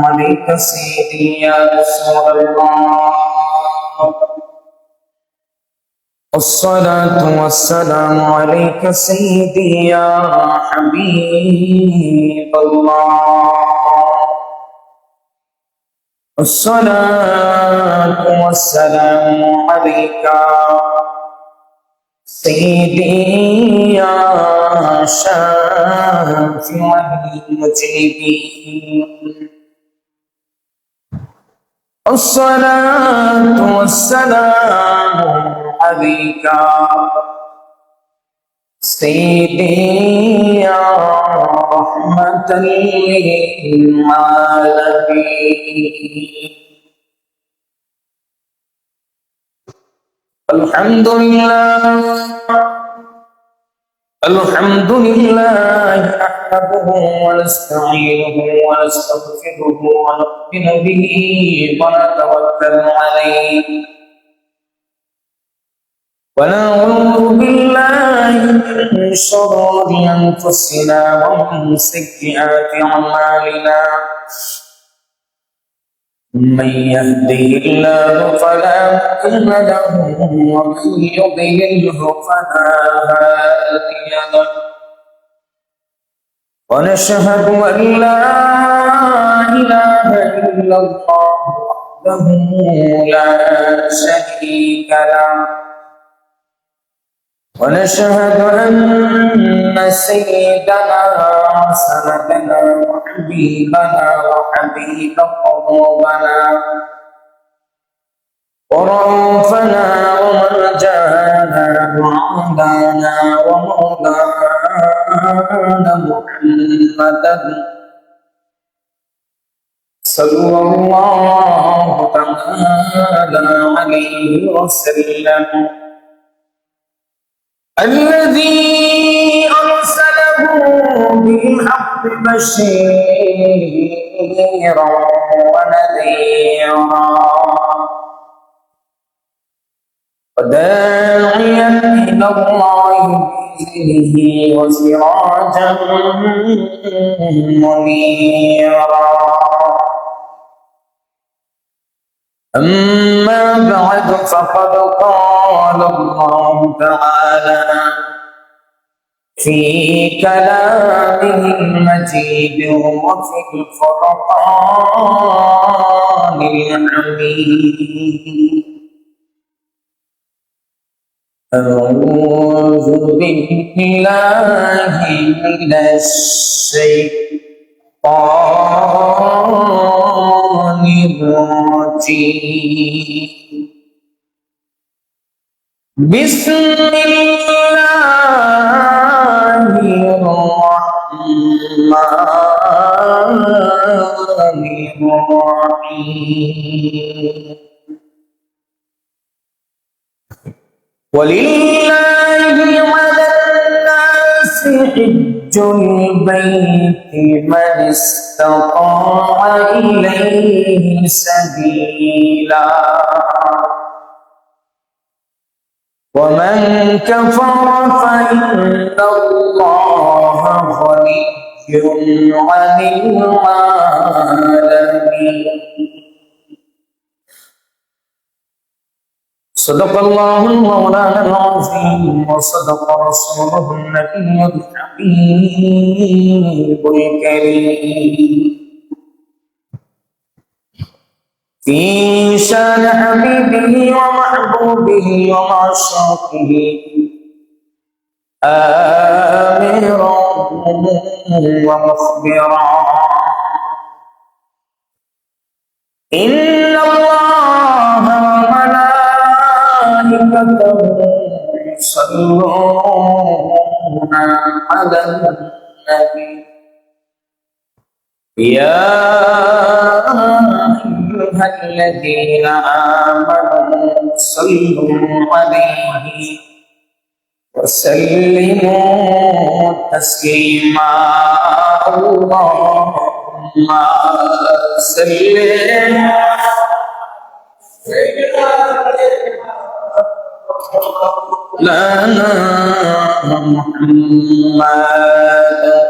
عليك سيدي يا رسول الله. الصلاة والسلام عليك سيدي يا حبيب الله. الصلاة والسلام عليك سيدي يا شافع المجيبين. الصلاة والسلام عليك سيدي يا رحمة للعالمين. الحمد لله أحمده ونستعينه ونستغفره ونؤمن به ونتوكل عليه ونعوذ بالله من شرور أنفسنا ومن سيئات أعمالنا. من يهده الله فلا مضل له ومن يضلله فلا هادي له. ونشهد أن لا إله إلا الله وحده لا شريك له. ونشهد أن سيدنا وسندنا وحبيبنا وحبيب قلوبنا ورأفنا ومرجانا وعوضنا ومولانا محمدا صلى الله تعالى عليه وسلم، الذي أرسله بالحق بشيرا ونذيرا وداعيا إلى الله بإذنه وسراجا منيرا. أما بعد فقد قال الله تعالى في كلامه المجيد وفي الفرقان الحميد: أعوذ بالله من الشيطان الرجيم. بسم الله الرحمن الرحيم. ولله على الناس حج البيت من استطاع إليه سبيلا ومن كفر فإن الله غني عن العالمين. صدق الله مولانا العظيم وصدق رسوله النبي الحبيب الكريم في شان حبيبه ومحبوبه ومعشوقه آمرا ومخبرا: إن الله وملائكته يصلون على النبي يا أيها الذين آمنوا صلوا عليه وسلموا تسليما. اللهم صل لنا محمد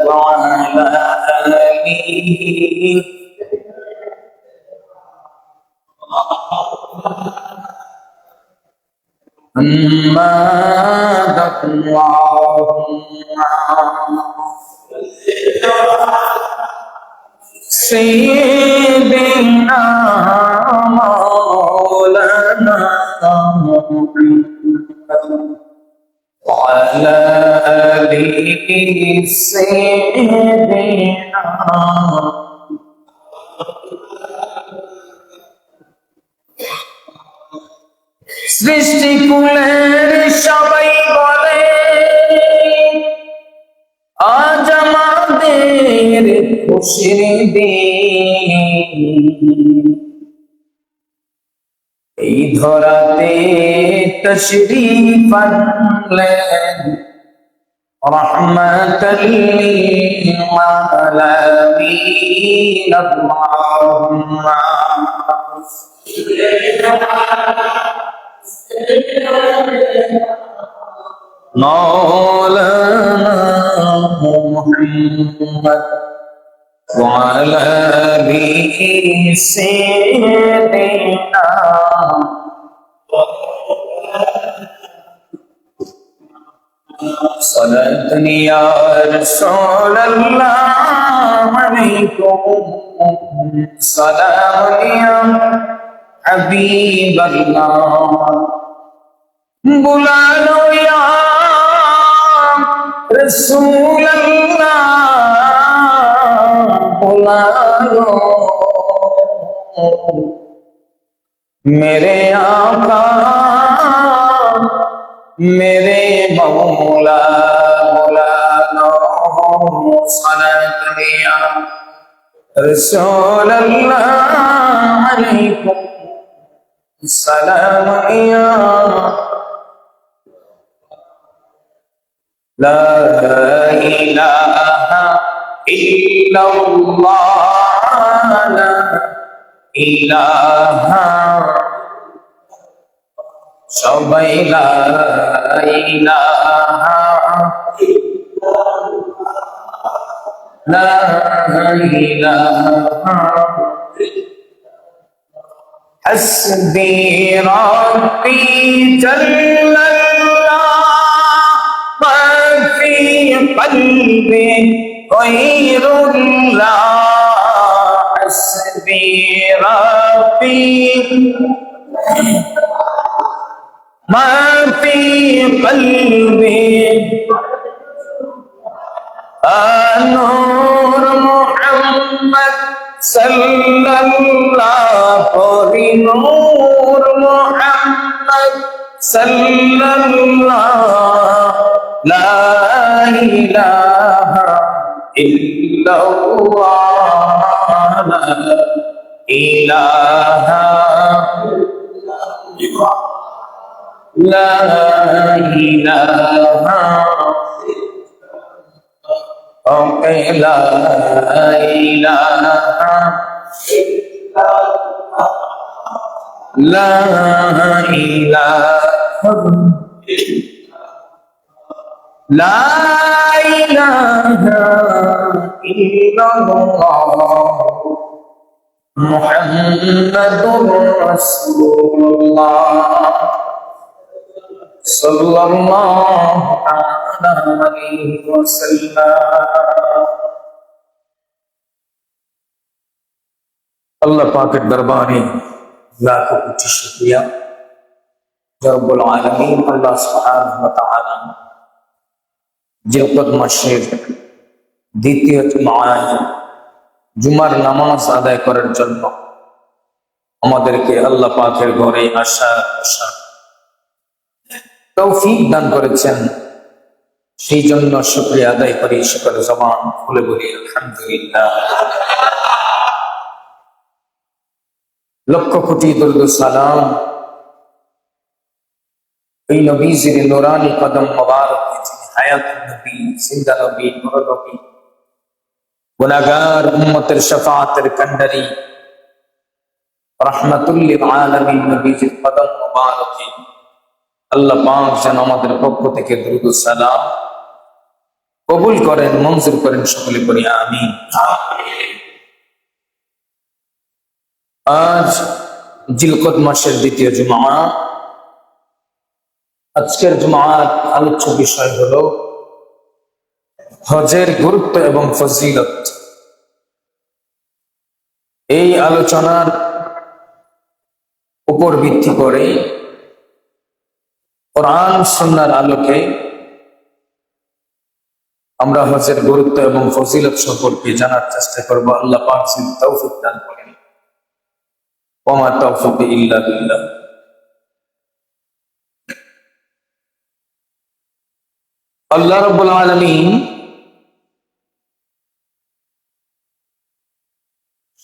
وعلى آله أما اللهم سيدنا مولانا وعلى آله سيدنا সৃষ্টিকুলের সবাই বলে আজ আমাদের খুশির দিন, এই ধরাতে তশরীফ আনলেন রহমাতাল লিল আলামিন। আল্লাহুম্মা مولانا محمد وعلى آله سيدنا صلاة يا رسول الله عليكم سلام يا حبيب الله बुला लो या रसूल अल्लाह बुला लो मेरे आका मेरे मौला बुला लो सलात या रसूल अल्लाह अलैकुम सलाम या لا إله إلا الله لا إله সবাই লা ইলাহা লা ইলাহা হাসবি রাব্বি জাল্লাল্লাহ قلبي غير الله حسبي ربي ما في قلبي نور محمد صلى الله عليه نور محمد صلى الله لا إله إلا الله لا إله لا إله لا إله لا إله لا إله إلا الله محمد رسول الله صلى الله عليه وسلم আল্লাহ পাকের দরবারে লাখো কোটি শুকরিয়া রব্বুল আলামিন আল্লাহ সুবহানাহু ওয়া তাআলা জিলকদ মাসের দ্বিতীয় জুমার নামাজ আদায় করার জন্য আমাদেরকে আল্লাহ পাকের ঘরে আসা তৌফিক দান করেছেন, সেই জন্য শুকরিয়া আদায় করি। সকল জবান খুলে বলি আলহামদুলিল্লাহ। লক্ষ কোটি দরুদ সালাম এই নবীজির নূরানি কদম মোবারক, যিনি হায়াতুন নবী, জিন্দা নবী, নূর নবী, গুনাহগার উম্মতের শাফাআতের কান্ডারি, রাহমাতুল লিল আলামিন নবীজির কদম মোবারকে আল্লাহ পাক যেন আমাদের পক্ষ থেকে দরুদ সালাম কবুল করেন, মঞ্জুর করেন, সকলে করি আমিন। আজ জিলকদ মাসের দ্বিতীয় জুমা। আজকের জুমার আলোচ্য বিষয় হলো হজের গুরুত্ব এবং ফজিলত। এই আলোচনার উপর ভিত্তি করে কোরআন সুন্নাহর আলোকে আমরা হজের গুরুত্ব এবং ফজিলত সম্পর্কে জানার চেষ্টা করব। আল্লাহ পাক তৌফিক দান করেন। ওয়া মা তাওফীকি ইল্লা বিল্লাহ। আল্লাহ রাব্বুল আলামিন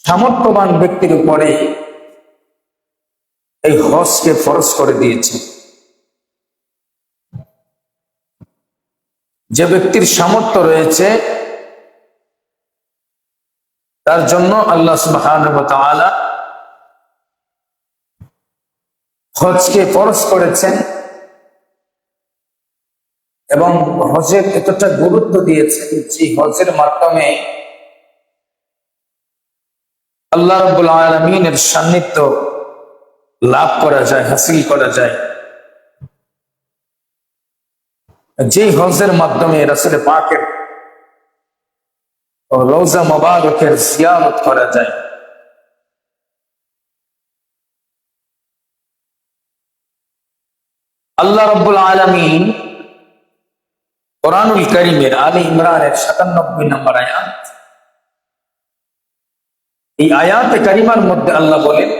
সামর্থ্যবান ব্যক্তির উপরে এই হজকে ফরজ করে দিয়েছে। যে ব্যক্তির সামর্থ্য রয়েছে তার জন্য আল্লাহ সুবহানাহু ওয়া তাআলা হজকে ফরজ করেছেন এবং হজের এতটা গুরুত্ব দিয়েছেন যে হজের মাধ্যমে আল্লাহ রাব্বুল আলামিনের সান্নিধ্য লাভ করা যায়, হাসিল করা যায়। যে হজের মাধ্যমে রাসূল পাকের রওজা মুবারকের জিয়ারত করা যায়। আল্লাহ রাব্বুল আলামিন কোরআনুল কারীমের আলে ইমরানের ৯৭ নম্বর আয়াত, এই আয়াতে কারিমার মধ্যে আল্লাহ বলেন,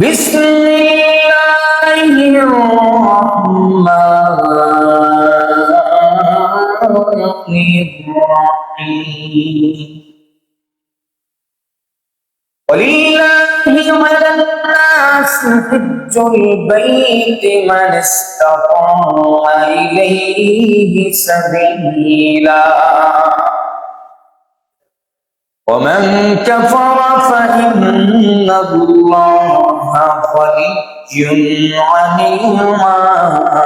বিসমিল্লাহির রহমানির রহিম। ওয়ালিল্লাহি আলান নাসি হিজ্জুল বাইতি মান ইসতাতা ইলাইহি সাবিলা ومن كفر فإن الله غني عن العالمين।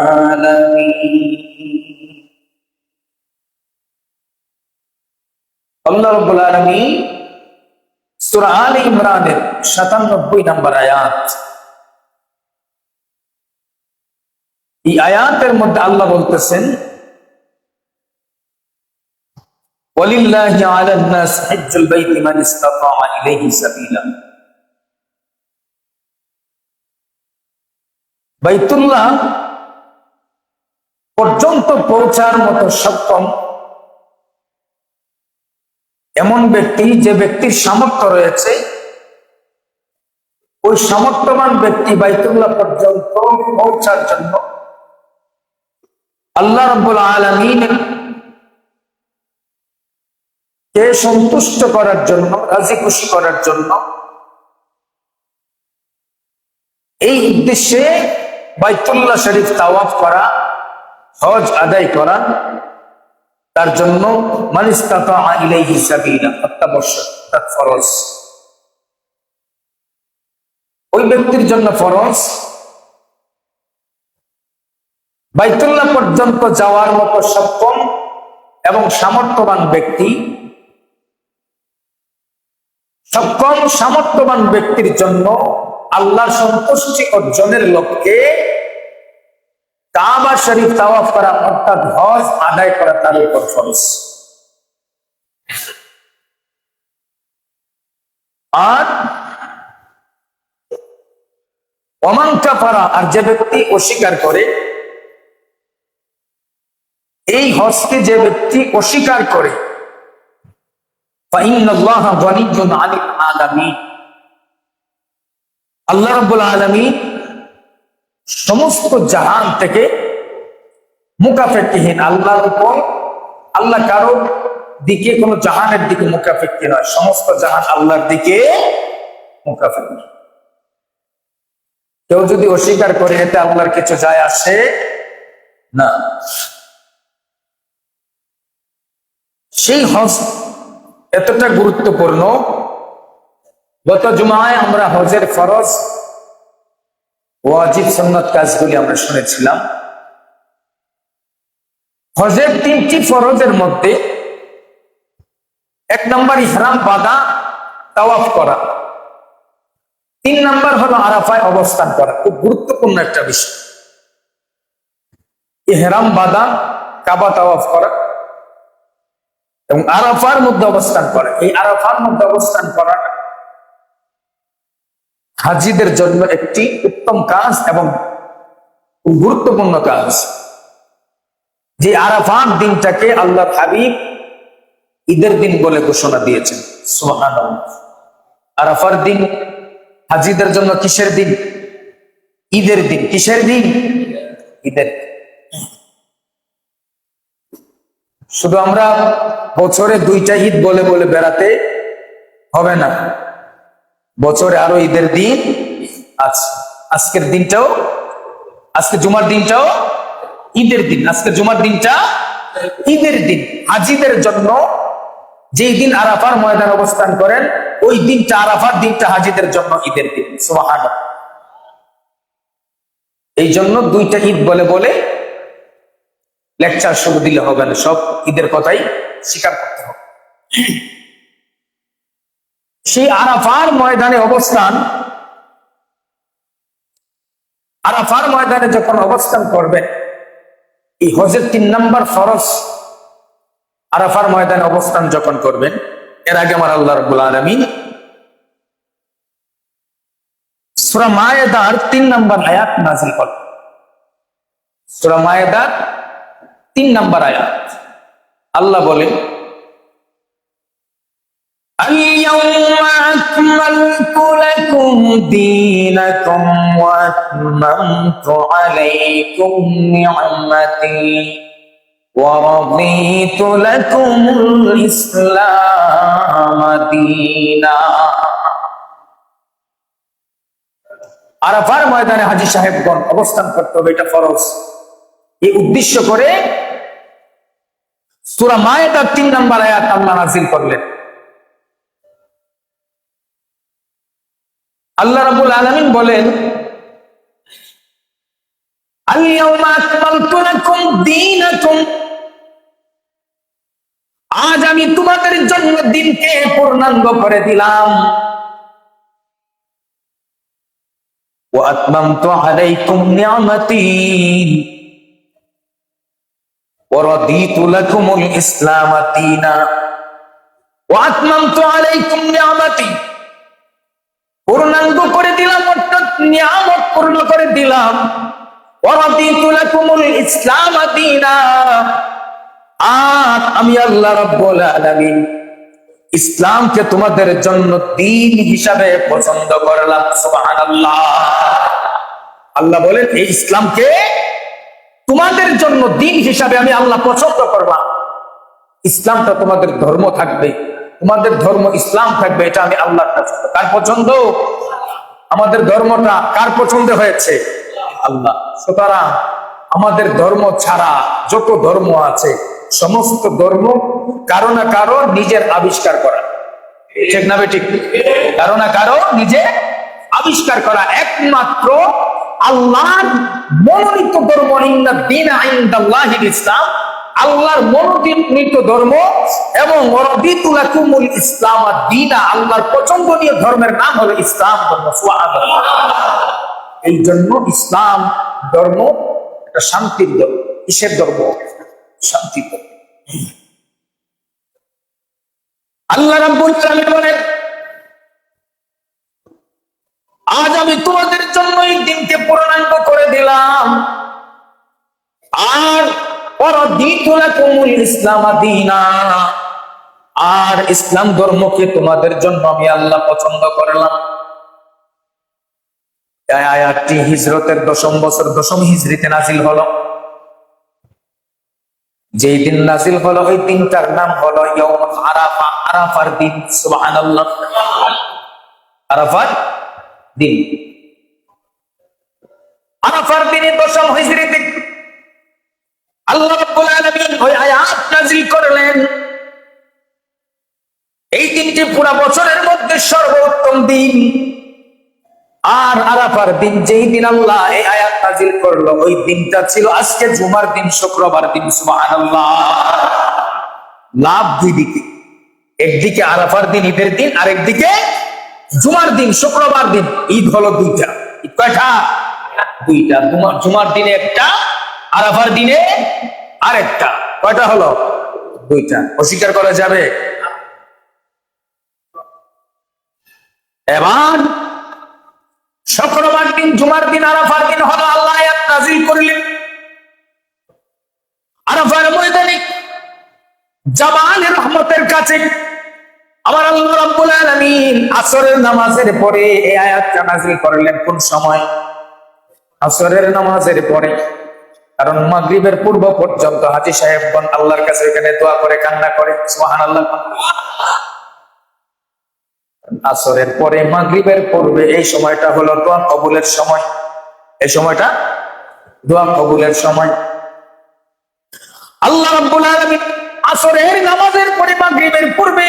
আল্লাহ রাব্বুল আলামিন সূরা আলে ইমরানের ৯৭ নম্বর আয়াত, এই আয়াতের মধ্যে আল্লাহ বলতেছেন, ওয়ালিল্লাহি আলান নাস হিজ্জুল বাইতি মান ইসতাতা ইলাইহি সাবিলা। বাইতুল্লাহ পর্যন্ত পৌঁছার মতো সক্ষম এমন ব্যক্তি, যে ব্যক্তির সামর্থ্য রয়েছে, ওই সামর্থ্যবান ব্যক্তি বাইতুল্লাহ পর্যন্ত পৌঁছার জন্য আল্লাহ রাব্বুল আলামিনের কে সন্তুষ্ট করার জন্য, রাজি খুশি করার জন্য, এই উদ্দেশ্যে বাইতুল্লাহ শরীফ তাওয়াফ করা, হজ আদায় করা, তার জন্য মান ইসতাতা ইলাইহি সাবিলা অত্যাবশ্যক, তা ফরজ। ওই ব্যক্তির জন্য ফরজ বাইতুল্লাহ পর্যন্ত যাওয়ার মতো সক্ষম এবং সামর্থ্যবান ব্যক্তি, সক্ষম সামর্থ্যবান ব্যক্তির জন্য আল্লাহর সন্তুষ্টি অর্জনের লক্ষ্যে কাবা শরীফ তাওয়াফ করা, অর্থাৎ হজ আদায় করা তার উপর ফরজ। আর ওমান কাফারা, আর যে ব্যক্তি অস্বীকার করে, এই হজকে যে ব্যক্তি অস্বীকার করে, ফাইন্নাল্লাহা গানিয়্যুন আনিল আলামিন, আল্লাহ রাব্বুল আলামিন সমস্ত জাহান থেকে মুকাফেকিহীন। আল্লাহর উপর, আল্লাহ কারো দিকে, কোন জাহানের দিকে মুকাফেকি নয়, সমস্ত জাহান আল্লাহর দিকে মুকাফেকি। কেউ যদি অস্বীকার করে, এতে আল্লাহর কিছু যায় আসে না। সেই হজ এতটা গুরুত্বপূর্ণ। গত জুমায় আমরা হজের ফরজ, ওয়াজিব, সুন্নাত কাজগুলি আমরা শুনেছিলাম। হজের 3টি ফরজের মধ্যে 1 নম্বর ইহরাম বাঁধা তাওয়াফ করা। 3 নাম্বার হলো আরাফায় অবস্থান করা, খুব গুরুত্বপূর্ণ একটা বিষয়। ইহরাম বাঁধা, কাবা তাওয়াফ করা এবং আরাফার মধ্যে অবস্থান করা। এই আরাফার মধ্যে অবস্থান করা হাজিদের জন্য একটি উত্তম কাজ এবং গুরুত্বপূর্ণ কাজ। যে আরাফার দিনটাকে আল্লাহর হাবিব ঈদের দিন বলে ঘোষণা দিয়েছেন। সুবহানাল্লাহ। আরাফার দিন হাজিদের জন্য কিসের দিন? ঈদের দিন। কিসের দিন? ঈদের। শুধু আমরা বছরে 2টা ঈদ বলে বলে বেড়াতে হবে না, বছরে আরো ঈদের দিন আছে। আজকের দিনটাও, আজকে জুমার দিনটাও ঈদের দিন। আজকে জুমার দিনটা ঈদের দিন। হাজিদের জন্য যেই দিন আরাফার ময়দান অবস্থান করেন, ওই দিনটা, আরাফার দিনটা হাজিদের জন্য ঈদের দিন। সুবহানাল্লাহ। এই জন্য 2টা ঈদ বলে বলে লেকচার শুরু দিলে হবে না, সব ঈদের কথাই স্বীকার করতে হবে। সেই আরাফার ময়দানে অবস্থান, আরাফার ময়দানে যখন অবস্থান করবেন, এই হজের 3 নাম্বার ফরজ। আরাফার ময়দানে অবস্থান যখন করবেন, এর আগে আমার আল্লাহ রাব্বুল আলামিন সূরা মায়েদার 3 নাম্বার আয়াত নাযিল করেন। সূরা মায়েদার 3 নাম্বার আয়াত আল্লাহ বলেন, اليوم أكملت لكم دينكم وأتممت عليكم نعمتي ورضيت لكم الإسلام دينا। আরাফার ময়দানে হাজী সাহেবগণ অবস্থান করতে হবে, এটা ফরজ। এই উদ্দেশ্য করে সূরা মায়েদার 3 নাম্বার আয়াত আল্লাহ নাযিল করলেন। আল্লাহ রাব্বুল আলামিন বলেন, আল-ইয়াওমা আকমালতু লাকুম দীনাকুম, আজ আমি তোমাদের জন্য দিনকে পূর্ণাঙ্গ করে দিলাম। ওয়া আতমামতু আলাইকুম নি'মাতি ওয়া রাদিতু লাকুমুল ইসলাম দীনা। ওয়া আতমামতু আলাইকুম নি'মাতি, পূর্ণাঙ্গ করে দিলাম, অর্থাৎ নিয়ামত পূর্ণ করে দিলাম। ওয়া রাদিতু লাকুমুল ইসলাম দীনা, আর আমি আল্লাহ রাব্বুল আলামিন ইসলামকে তোমাদের জন্য দ্বীন হিসাবে পছন্দ করলাম। সুবহানাল্লাহ। আল্লাহ বলেন, এই ইসলামকে তোমাদের জন্য দ্বীন হিসাবে আমি আল্লাহ পছন্দ করলাম। ইসলামটা তোমাদের ধর্ম থাকবে, তোমাদের ধর্ম ইসলাম থাকবে, এটা আমি আল্লাহর পছন্দ। কার পছন্দ? আমাদের ধর্মটা কার পছন্দ হয়েছে? আল্লাহ। সুতরাং আমাদের ধর্ম ছাড়া যত ধর্ম আছে, সমস্ত ধর্ম কারো না কারো নিজের আবিষ্কার করা। ঠিক না বেঠিক? কারো না কারো নিজে আবিষ্কার করা। একমাত্র আল্লাহর মনোনীত ধর্ম, ইন্না দীনা ইনদাল্লাহিল ইসলাম, আল্লাহর মনোনীত ধর্ম এবং রাদিতু লাকুমুল ইসলাম দীনা, আল্লাহর পছন্দনীয় ধর্মের নাম হলো ইসলাম ধর্ম। সুবহানাল্লাহ। এই জন্য ইসলাম ধর্ম একটা শান্তির ধর্ম। কিসের ধর্ম? শান্তির ধর্ম। আল্লাহ রাব্বুল আলামিন বলেন, আজ আমি তোমাদের জন্য এই দিনকে পূর্ণাঙ্গ করে দিলাম, আর রাদিতু লাকুমুল ইসলাম দীনা, আর ইসলাম ধর্মকে তোমাদের জন্য আমি আল্লাহ পছন্দ করলাম। এই আয়াতটি হিজরতের 10ম বছর 10ম হিজরিতে নাযিল হলো। যেই দিন নাযিল হলো, ওই দিনটার নাম হলো ইয়াউম আরাফা, আরাফার দিন। সুবহানাল্লাহ। আরাফার দিন, আরাফার দিনে 10ম হিজরিতে আল্লাহ রাব্বুল আলামিন ওই আয়াত নাযিল করলেন। এই দিনটি পুরা বছরের মধ্যে সর্বোত্তম দিন। আর আরাফার দিন, যেই দিন আল্লাহ এই আয়াত নাযিল করলো, ওই দিনটা ছিল আজকে জুমার দিন, শুক্রবার দিন। সুবহানাল্লাহ। লাভ দুই দিকে। একদিকে আরাফার দিন, ঈদের দিন, আর একদিকে জুমার দিন, শুক্রবার দিন। ঈদ হলো দুইটা। ঈদ কয়টা? দুইটা। জুমার দিনে একটা, আরাফার দিনে আরেকটা। কয়টা হলো? দুইটা। অস্বীকার করা যাবে? এবার শুক্রবার দিন, জুমার দিন, আরাফার দিন হলো আল্লাহ আয়াত নাযিল করলেন আরাফার ময়দানে জামালের রহমতের কাছে। আমার আল্লাহ রাব্বুল আলামিন আসরের নামাজের পরে এই আয়াতটা নাযিল করলেন। কোন সময়? আসরের নামাজের পরে। কারণ মাগরিবের পূর্ব পর্যন্ত হাজী সাহেবগণ আল্লাহর কাছে এখানে দোয়া করে, কান্না করে। সুবহানাল্লাহ। আসরের পরে মাগরিবের পূর্বে এই সময়টা হলো দোয়া কবুলের সময়। এই সময়টা দোয়া কবুলের সময়। আল্লাহ রাব্বুল আলামিন আসরের নামাজের পরে মাগরিবের পূর্বে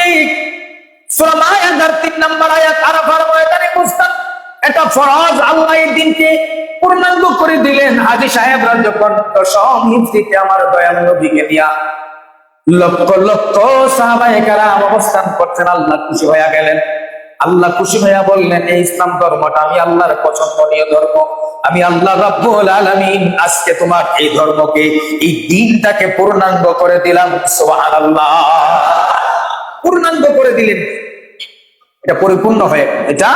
সূরা মায়েদার 3 নম্বর আয়াত আরাফার ময়দানে মুস্তাক, এটা ফরজ। আল্লাহ এই দিনকে পূর্ণাঙ্গ করে দিলেন। হাজী সাহেবরা যখন দশম হিজরিতে আমার দয়াল নবীকে নিয়া লক্ষ লক্ষ সাহাবায়ে কেরাম অবস্থান করছেন, আল্লাহ খুশি হয়ে গেলেন। আল্লাহ খুশি হয়ে বললেন, এই ইসলাম ধর্মটা আমি আল্লাহর পছন্দনীয় ধর্ম। আমি আল্লাহ রাব্বুল আলামিন আজকে তোমার এই ধর্মকে, এই দ্বীনটাকে পূর্ণাঙ্গ করে দিলাম। সুবহানাল্লাহ। পূর্ণাঙ্গ করে দিলেন। এটা পরিপূর্ণ হয়ে গেল। এটা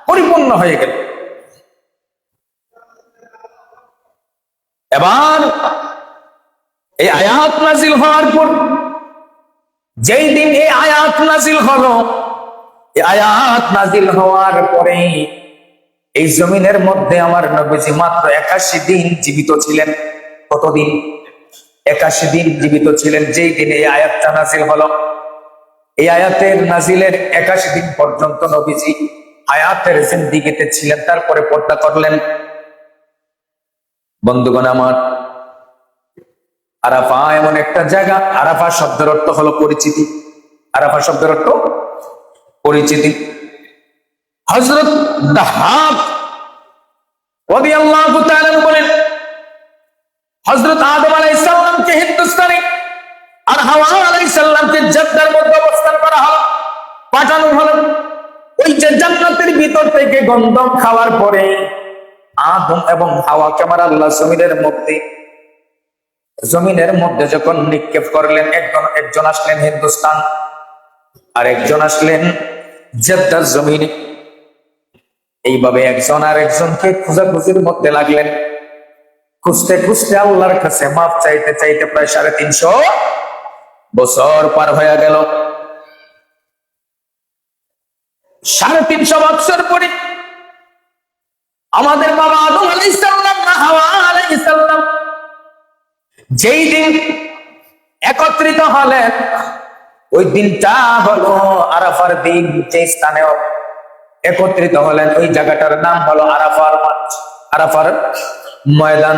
পরিপূর্ণ হয়ে গেল। এবার এই আয়াত নাযিল হওয়ার পর, যেই দিন এই আয়াত নাযিল হলো, এই আয়াত নাযিল হওয়ার পরে এই জমিনের মধ্যে আমার নবীজি মাত্র 81 দিন জীবিত ছিলেন। কতদিন? 81 দিন জীবিত ছিলেন। যেই দিন এই আয়াতটা নাযিল হলো, এই আয়াতের নাযিলের 81 দিন পর্যন্ত নবীজি হায়াতের জিন্দেগিতে ছিলেন। তারপরে পর্দা করলেন। বন্ধুগণ আমার, আরাফা এমন একটা জায়গা। আরাফা শব্দের অর্থ হলো পরিচিতি। আরাফা শব্দের অর্থ পরিচিতি। হযরত দাহাব রাদিয়াল্লাহু তাআলা বলেন, হযরত আদম আলাইহিস সালামকে হিন্দুস্তানে আর হাওয়া আলাইহিস সালামকে জেদ্দার মধ্যে অবস্থান করা হলো, পাঠানো হলো। ওই যে জান্নাতের ভিতর থেকে গন্ধম খাওয়ার পরে আদম এবং হাওয়াকে আমার আল্লাহ জমিনের মধ্যে যখন নিক্ষেপ করলেন, একজন আসলেন হিন্দুস্তান, আর একজন আসলেন জেদ্দার জমিনে। এইভাবে একজন আর একজনকে খোঁজাখুঁজির মধ্যে লাগলেন। খুঁজতে খুঁজতে আল্লাহর কাছে মাপ চাইতে চাইতে প্রায় 350 বছর পার হয়ে গেল। 350 বছর পরে আমাদের বাবা আদম আলাইহিস সালাম না হাওয়া আলাইহিস সালাম যেই দিন একত্রিত হলেন, ওই দিনটা হলো আরাফার দিন। যে স্থানে একত্রিত হলেন ওই জায়গাটার নাম হলো আরাফার মাঠ, আরাফার ময়দান।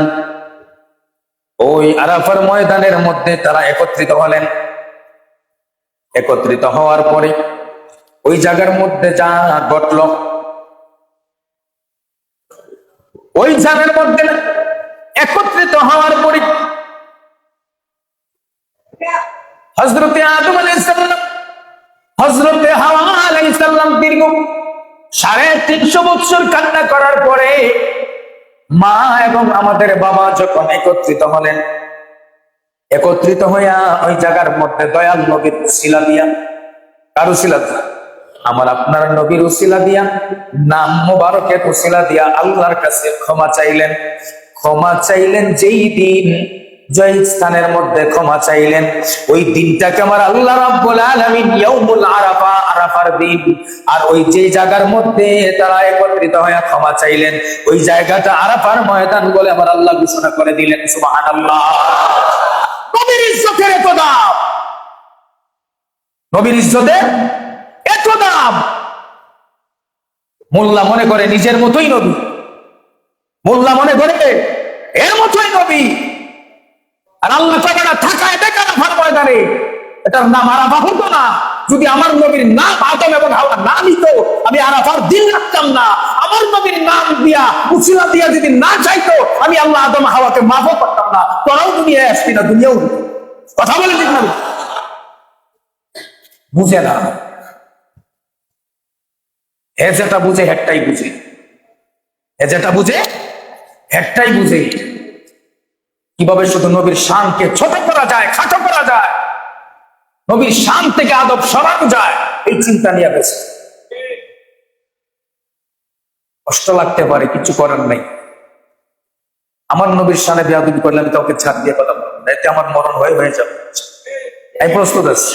ওই আরাফার ময়দানের মধ্যে তারা একত্রিত হলেন। একত্রিত হওয়ার পরে ওই জায়গার মধ্যে যা ঘটল, ওই জায়গার মধ্যে একত্রিত হওয়ার পরে হযরতে আদম আলাইহিস সালাম, হযরতে হাওয়া আলাইহিস সালাম দীর্ঘ 350 বছর কান্না করার পরে মা এবং আমাদের বাবা যখন একত্রিত হলেন, একত্রিত হইয়া ওই জায়গার মধ্যে দয়াল নবীর উসিলা দিয়া, কার উসিলা? আমার আপনার নবীর উসিলা দিয়া, নাম মুবারকের উসিলা দিয়া আল্লাহর কাছে ক্ষমা চাইলেন। ক্ষমা চাইলেন যেই দিন, যেই স্থানের মধ্যে ক্ষমা চাইলেন, ওই দিনটাকে আমার আল্লাহ রাব্বুল আলামিন ইয়াউমুল আরাফা, আরাফার দিন। আর ওই যে জায়গার মধ্যে তারা একত্রিত হয়ে ক্ষমা চাইলেন, ওই জায়গাটা আরাফার ময়দান বলে আমার আল্লাহ ঘোষণা করে দিলেন। সুবহানাল্লাহ। নবীর ইজ্জতের এত দাম, নবীর ইজ্জতের এত দাম। মোল্লা মনে করে নিজের মতোই নবী, মোল্লা মনে করে এর মতোই নবী। আর আল্লাহ কথাটা থাকায় বেকার আরাফার ময়দানে, এটার নাম আরাফা হতো না যদি আমার নবীর নাম আদম এবং হাওয়া না নিত। আমি আরাফার দিন রাখতাম না। আমার নবীর নাম দিয়া, উসিলা দিয়া যদি না চাইতো, আমি আল্লাহ আদম হাওয়াকে মাফও করতাম না। তোরাও দুনিয়ায় আসবি না, দুনিয়াও। কথা বলে ঠিক না? বুঝে না। এ যেটা বুঝে একটাই বুঝে, এ যেটা বুঝে একটাই বুঝে, কিভাবে শুধু নবীর শানকে ছোট করা যায়, খাটো করা যায়, নবীর শান থেকে আদব সরানো যায়, এই চিন্তা নিয়ে বেশি। কষ্ট লাগতে পারে, কিছু করার নাই। আমার নবীর শানে বেয়াদবি করলে আমি কাউকে ছাড় দিয়ে কথা বলবো না, এতে আমার মরণ হয়ে যাবে। এই প্রস্তুত আছি,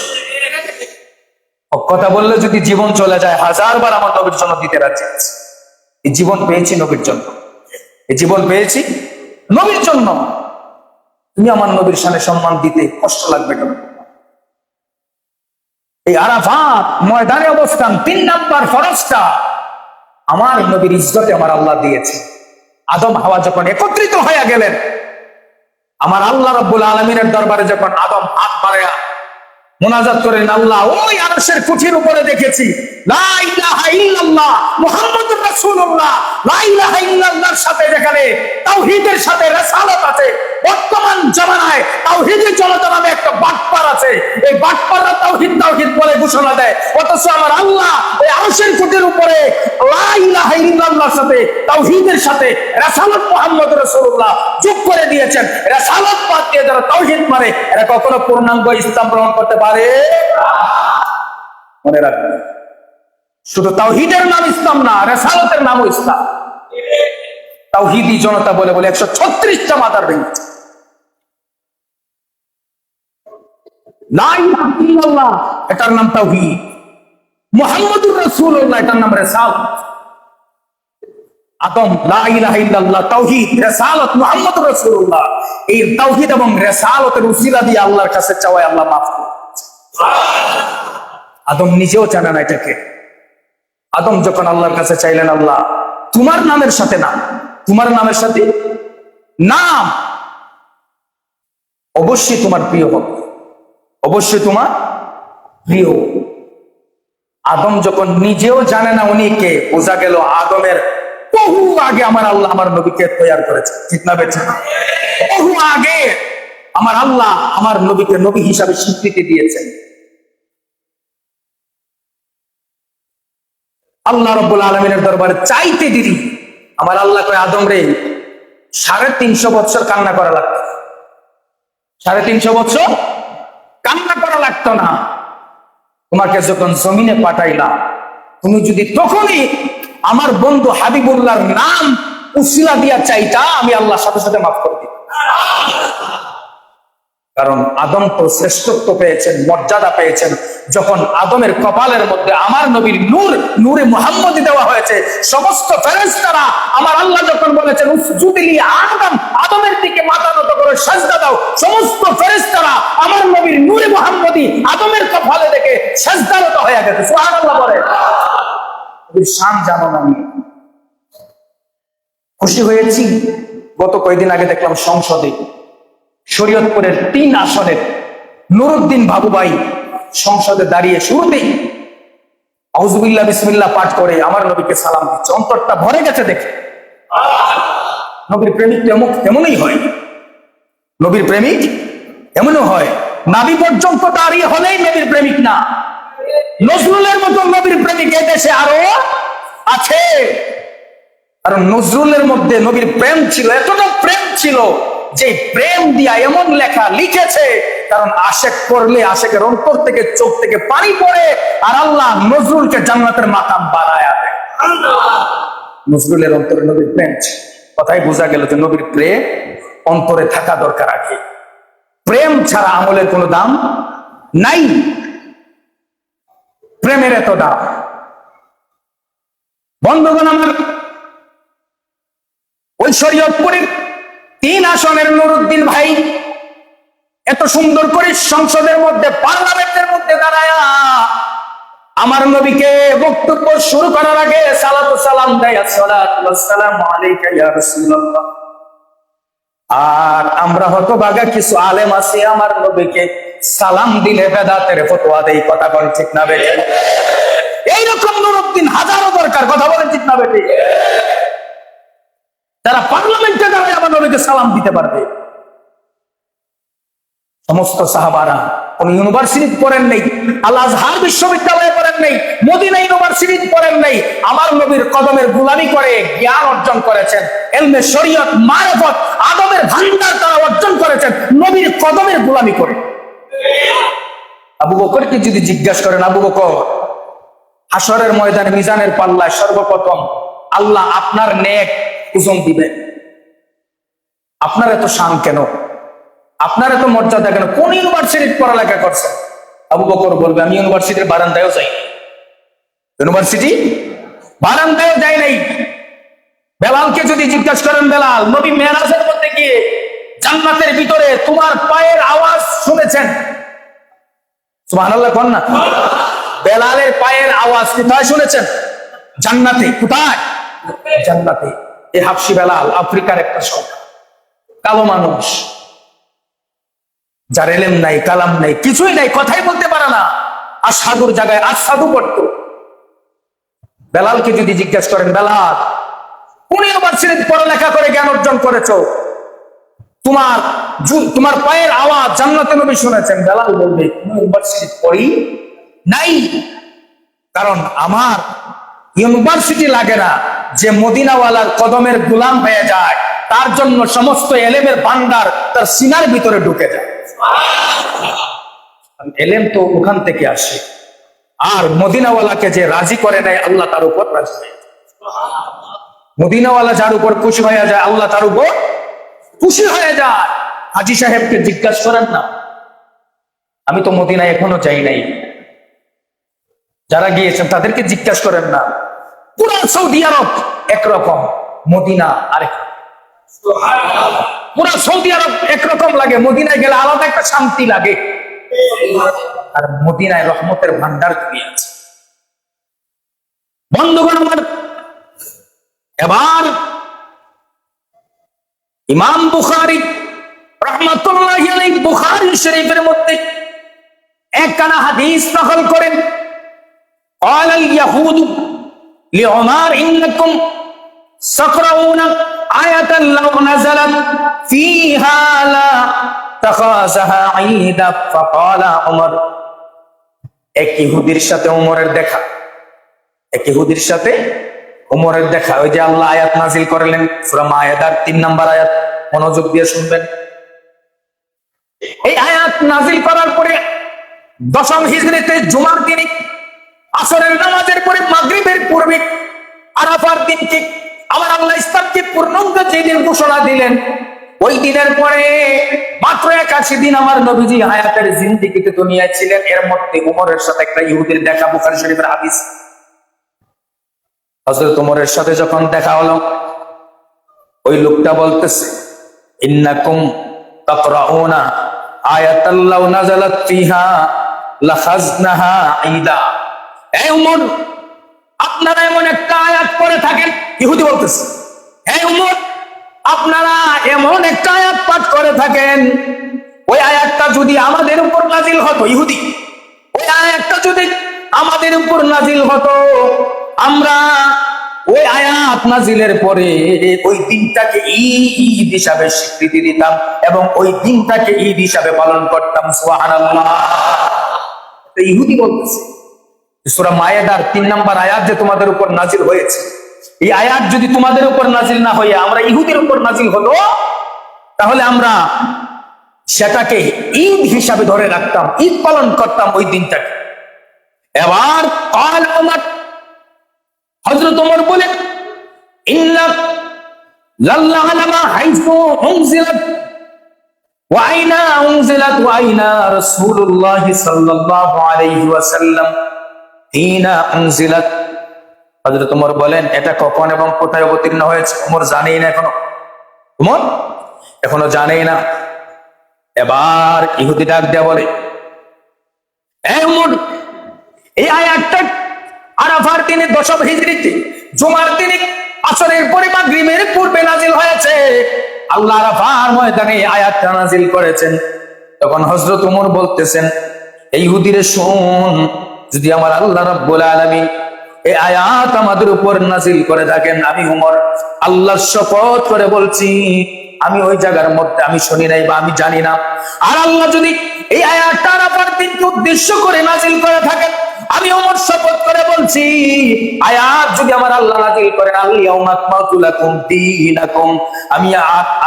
কথা বললে যদি জীবন চলে যায়, 1000 বার আমার নবীর জন্য দিতে রাজি আছি। এই জীবন পেয়েছি নবীর জন্য, এই জীবন পেয়েছি নবীর জন্য। তুমি আমার নবীর শানে সম্মান দিতে কষ্ট লাগবে কেন? এই আরাফাত ময়দানে অবস্থান 3 নাম্বার ফরজটা আমার নবীর ইজ্জতে আমার আল্লাহ দিয়েছে। আদম হাওয়া যখন একত্রিত হয়ে গেলেন, আমার আল্লাহ রাব্বুল আলামিনের দরবারে যখন আদম হাত বাড়ায়া মুনাজাত করেন, আল্লাহ ওই আরশের কুঠির উপরে দেখেছি লা ইলাহা ইল্লাল্লাহ মুহাম্মাদুর রাসূলুল্লাহ। লা ইলাহা ইল্লাল্লাহর সাথে যেখানে তাওহীদের সাথে রিসালাত আছে, বর্তমান জামানায় তাওহীদের জনতা নামে একটা বাটপার আছে, এই বাটপাররা তাওহীদ তাওহীদ বলে ঘোষণা দেয়, অথচ আমার আল্লাহ এই আরশের কুঠির উপরে লা ইলাহা ইল্লাল্লাহর সাথে তাওহীদের সাথে রিসালাত মুহাম্মাদুর রাসূলুল্লাহ যোগ করে দিয়েছেন। রিসালাত বাদ দিয়ে যারা তাওহীদ মানে এরা কখনো পূর্ণাঙ্গ ইসলাম গ্রহণ করতে পারে? মনে রাখবেন, শুধু তাওহীদের নাম ইসলাম না, রিসালাতের নামও ইসলাম। তাওহীদি জনতা বলে বলে 136টা মাদার ভেঙেছে। লা ইলাহা ইল্লাল্লাহ এটার নাম তাওহীদ, মুহাম্মাদুর রাসূলুল্লাহ এটার নাম রিসালাত। আদম লা ইলাহা ইল্লাল্লাহ তাওহীদ, রিসালাত মুহাম্মাদুর রাসূলুল্লাহ। এই তাওহীদ এবং রিসালাতের উসিলা দিয়ে আল্লাহর কাছে চাওয়ায় আল্লাহ মাফ করে। আদম নিজেও জানে না এটাকে। আদম যখন আল্লাহর কাছে চাইলেন, আল্লাহ তোমার নামের সাথে নাম, তোমার নামের সাথে নাম অবশ্যই তোমার প্রিয় হবে, অবশ্যই তোমার প্রিয়। আদম যখন নিজেও জানে না উনি কে, বোঝা গেল আদমের বহু আগে আমার আল্লাহ আমার নবীকে তৈরি করেছে। ঠিক না বেঠা? বহু আগে আমার আল্লাহ আমার নবীকে নবী হিসাবে স্বীকৃতি দিয়েছেন। আল্লাহ রাব্বুল আলামিনের দরবারে চাইতে দেরি, আমার আল্লাহ কয় আদম রে 350 বছর কান্না করা লাগতো, 350 বছর কান্না করা লাগতো না। তোমাকে যখন জমিনে পাঠাইলাম, তুমি যদি তখনই আমার বন্ধু হাবিবুল্লাহর নাম উসিলা দিয়া চাইতা, আমি আল্লাহর সাথে সাথে মাফ করে দিই। কারণ আদম তো শ্রেষ্ঠত্ব পেয়েছেন, মর্যাদা পেয়েছেন যখন আদমের কপালের মধ্যে আমার নবীর নূর, নূরে মুহাম্মদী দেওয়া হয়েছে। সমস্ত ফেরেশতারা আমার আল্লাহ যখন বলেছেন উসজুদলি আদম, আদমের দিকে মাথা নত করে সাজদা দাও, সমস্ত ফেরেশতারা আমার নবীর নূরে মুহাম্মদী আদমের কপালে দেখে সাজদারত হয়ে গেছে। সুবহানাল্লাহ বলে। নবীর শান জানো না, আমি খুশি হয়েছি। গত কয়েকদিন আগে দেখলাম সংসদে শরীয়তপুরের 3 আসনের নুরুদ্দিন বাবু ভাই সংসদে দাঁড়িয়ে শুরুতেই আউযুবিল্লাহ বিসমিল্লাহ পাঠ করে আমার নবীকে সালাম দিচ্ছে। অন্তরটা ভরে গেছে দেখে। নবীর প্রেমিক এমনই হয়, নবীর প্রেমিক এমনও হয়। নাবি পর্যন্ত দাঁড়িয়ে হলেই নবীর প্রেমিক না। নজরুলের মতো নবীর প্রেমিক এই দেশে আরো আছে। কারণ নজরুলের মধ্যে নবীর প্রেম ছিল, এতটা প্রেম ছিল যে প্রেম দিয়া এমন লেখা লিখেছে, কারণ আশেক করলে আশেকের অন্তর থেকে চোখ থেকে পানি পড়ে, আর আল্লাহ নজরুলকে জান্নাতের মাকাম বানায় দেয়। নজরুলের অন্তরে নবীর প্রেম ছিল। কথাই বোঝা গেল যে নবীর প্রেম অন্তরে থাকা দরকার। আগে প্রেম ছাড়া আমলের কোনো দাম নাই, প্রেমের এত দাম। বন্ধুগণ আমার, ওই শরীয়তপুরের 3 আসনের নুরুদ্দিন ভাই এত সুন্দর করে সংসদের মধ্যে, পার্লামেন্টের মধ্যে দাঁড়ায়া আমার নবীকে বক্তব্য শুরু করার আগে সালাতু সালাম দেয়, আসসালাতু ওয়াসসালামু আলাইকা ইয়া রাসূলুল্লাহ। আর আমরা হতভাগা কিছু আলেম আছি, আমার নবীকে সালাম দিলে বেদাতের ফতোয়া দেই। কথা বলেন ঠিক না বেঠে? এইরকম নুরুদ্দিন হাজারো দরকার। কথা বলেন ঠিক না বেঠে? যারা পার্লামেন্টে দাঁড়ায় আমার নবীকে সালাম দিতে পারবে। সমস্ত সাহাবারা কোন ইউনিভার্সিটি পড়েন নাই, আল আজহার বিশ্ববিদ্যালয়ে পড়েন নাই, মদিনা ইউনিভার্সিটি পড়েন নাই, আমার নবীর কদমের গোলামি করে জ্ঞান অর্জন করেছেন, ইলমে শরীয়ত মারিফত আদমের ভান্ডার তারা অর্জন করেছেন নবীর কদমের গোলামি করে। আবু বকরকে যদি জিজ্ঞাসা করেন, আবু বকর, হাশরের ময়দানে মিজানের পাল্লায় সর্বপ্রথম আল্লাহ আপনার নেক ওজন দিবে, আপনার এত শান কেন, আপনার এত মর্যাদা কেন, কোন ইউনিভার্সিটির পড়ালেখা করছেন? আবু বকর বলবে, আমি ইউনিভার্সিটির বারান্দায়ও যাই, ইউনিভার্সিটি বারান্দায়ও যাই নাই। বেলালকে যদি জিজ্ঞাসা করেন, বেলাল, নবী মেরাজের মধ্যে গিয়ে জান্নাতের ভিতরে তোমার পায়ের আওয়াজ শুনেছেন? সুবহানাল্লাহ কোন না? বেলালের পায়ের আওয়াজ কোথায় শুনেছেন? জান্নাতে। কোথায়? জান্নাতে। এই হাবশি বেলাল আফ্রিকার একটা সরকার, কালো মানুষ, যার এলেম নাই, কালাম নাই, কিছুই নাই, কথাই বলতে পারে না, আর সাধুর জায়গায় আজ সাধু পড়ত। বেলালকে যদি জিজ্ঞাসা করেন, বেলাল, কোন ইউনিভার্সিটিতে পড়ালেখা করে জ্ঞান অর্জন করেছো? তোমার পায়ের আওয়াজ জান্নাতে নবী শুনেছেন। বেলাল বলবে, কোন ইউনিভার্সিটি পড়ি নাই, কারণ আমার ইউনিভার্সিটি লাগে না, যে মদিনাওয়ালার কদমের গোলাম হয়ে যায় তার জন্য সমস্ত এলেমের ভান্ডার তার সিনার ভিতরে ঢুকে যায়। এলেম তো ওখান থেকে আসে, আর মদিনাওয়ালাকে যে রাজি করে নেয় আল্লাহ তার উপর রাজি হয়। মদিনাওয়ালা যার উপর খুশি হয়ে যায় আল্লাহ তার উপর খুশি হয়ে যায়। হাজী সাহেবকে জিজ্ঞাসা করেন না, আমি তো মদিনায় এখনো যাই নাই, যারা গিয়েছেন তাদেরকে জিজ্ঞাসা করেন না। পুরো সৌদি আরব একরকম, মদিনা আরেক, পুরো সৌদি আরব একরকম লাগে, মদিনায় গেলে আলাদা একটা শান্তি লাগে। আর মদিনায় রহমতের ভান্ডার দিয়ে আছে। বন্ধুগণ আমার, এবার ইমাম বুখারী রাহমাতুল্লাহি আলাইহি বুখারী শরীফের মধ্যে একখানা হাদিস নকল করেন, قال اليهود لعمر إنكم تقرؤون آية لو نزلت فيها لا تخازها عيدا فقال عمر। এক ইহুদির সাথে ওমরের দেখা, এক ইহুদির সাথে ওমরের দেখা, ওই যে আল্লাহ আয়াত নাজিল করলেন সূরা মায়েদার 3 নম্বর আয়াত, মনোযোগ দিয়ে শুনবেন। এই আয়াত নাজিল করার পরে 10ম হিজরিতে জুমার দিনে আসরের নামাজের পরে মাগরিবের পূর্বে আরাফার দিনকে আমার আল্লাহ ইসলামকে পূর্ণাঙ্গ যেদিন ঘোষণা দিলেন, ওই দিনের পরে মাত্র 81 দিন আমার নবীজি হায়াতের জিন্দেগিতে দুনিয়ায় ছিলেন। এর মধ্যে ওমরের সাথে একটা ইহুদির দেখা, বুখারী শরীফের হাদিস। হযরত ওমরের সাথে যখন দেখা হলো, ওই লোকটা বলতেছে, ইন্নাকুম তাকরাউনা আয়াতাল লাউ নাযালাত ফিহা লাখাজনাহা ঈদা। এই উমর, আপনারা এমন একটা আয়াত পড়ে থাকেন, ইহুদি বলতেছে, এই উমর, আপনারা এমন একটা আয়াত পাঠ করে থাকেন, ওই আয়াতটা যদি আমাদের উপর নাজিল হতো, ইহুদি, ওই আয়াতটা যদি আমাদের উপর নাজিল হতো, আমরা ওই আয়াত নাজিলের পরে ওই দিনটাকে ঈদ হিসাবে স্বীকৃতি দিতাম এবং ওই দিনটাকে ঈদ হিসাবে পালন করতাম। সুবহানাল্লাহ। ইহুদি বলতেছে, সূরা মায়েদার 3 নম্বর আয়াত যে তোমাদের উপর নাজিল হয়েছে, এই আয়াত যদি তোমাদের উপর নাজিল না হয়ে আমরা ইহুদির উপর নাজিল হলো, তাহলে আমরা সেটাকে ঈদ হিসাবে ধরে রাখতাম, ঈদ পালন করতাম ওই দিনটাকে। এবার قال عمر, হযরত ওমর বলেন, ইন্না লাল্লাহু হাইসু উনজিলাত ওয়া আইনা উনজিলাত ওয়া আইনা রাসূলুল্লাহ সাল্লাল্লাহু আলাইহি ওয়াসাল্লাম হিনা উনজিলাত। হযরত ওমর বলেন, এটা কখন এবং কোথায় অবতীর্ণ হয়েছে ওমর জানেই না এখনো, ওমর এখনো জানেই না। এবার ইহুদি ডাক দেয়া বলে, এই ওমর, এই আয়াতটা আরাফার দিনে 10ম হিজরিতে জুমার দিনে আসরের পরে মাগরিবের পূর্বে নাজিল হয়েছে, আল্লাহ আরাফার ময়দানে এই আয়াতটা নাজিল করেছেন। তখন হযরত ওমর বলতেছেন, এই ইহুদিরে শুন, যদি আমার আল্লাহ রাব্বুল আলামিন এই আয়াত আমাদের উপর নাজিল করে থাকেন, আমি ওমর আল্লাহর শপথ করে বলছি, আমি ওই জায়গার মধ্যে আমি শুনি নাই বা আমি জানি না। আর আল্লাহ যদি এই আয়াতটা আরাফার দিনকে উদ্দেশ্য করে নাজিল করে থাকেন, আমি ওমর শপথ করে বলছি, আয়াত যদি আমার আল্লাহ নাজিল করেন আল-ইয়াউমা আকমালতু লাকুম দীনাকুম,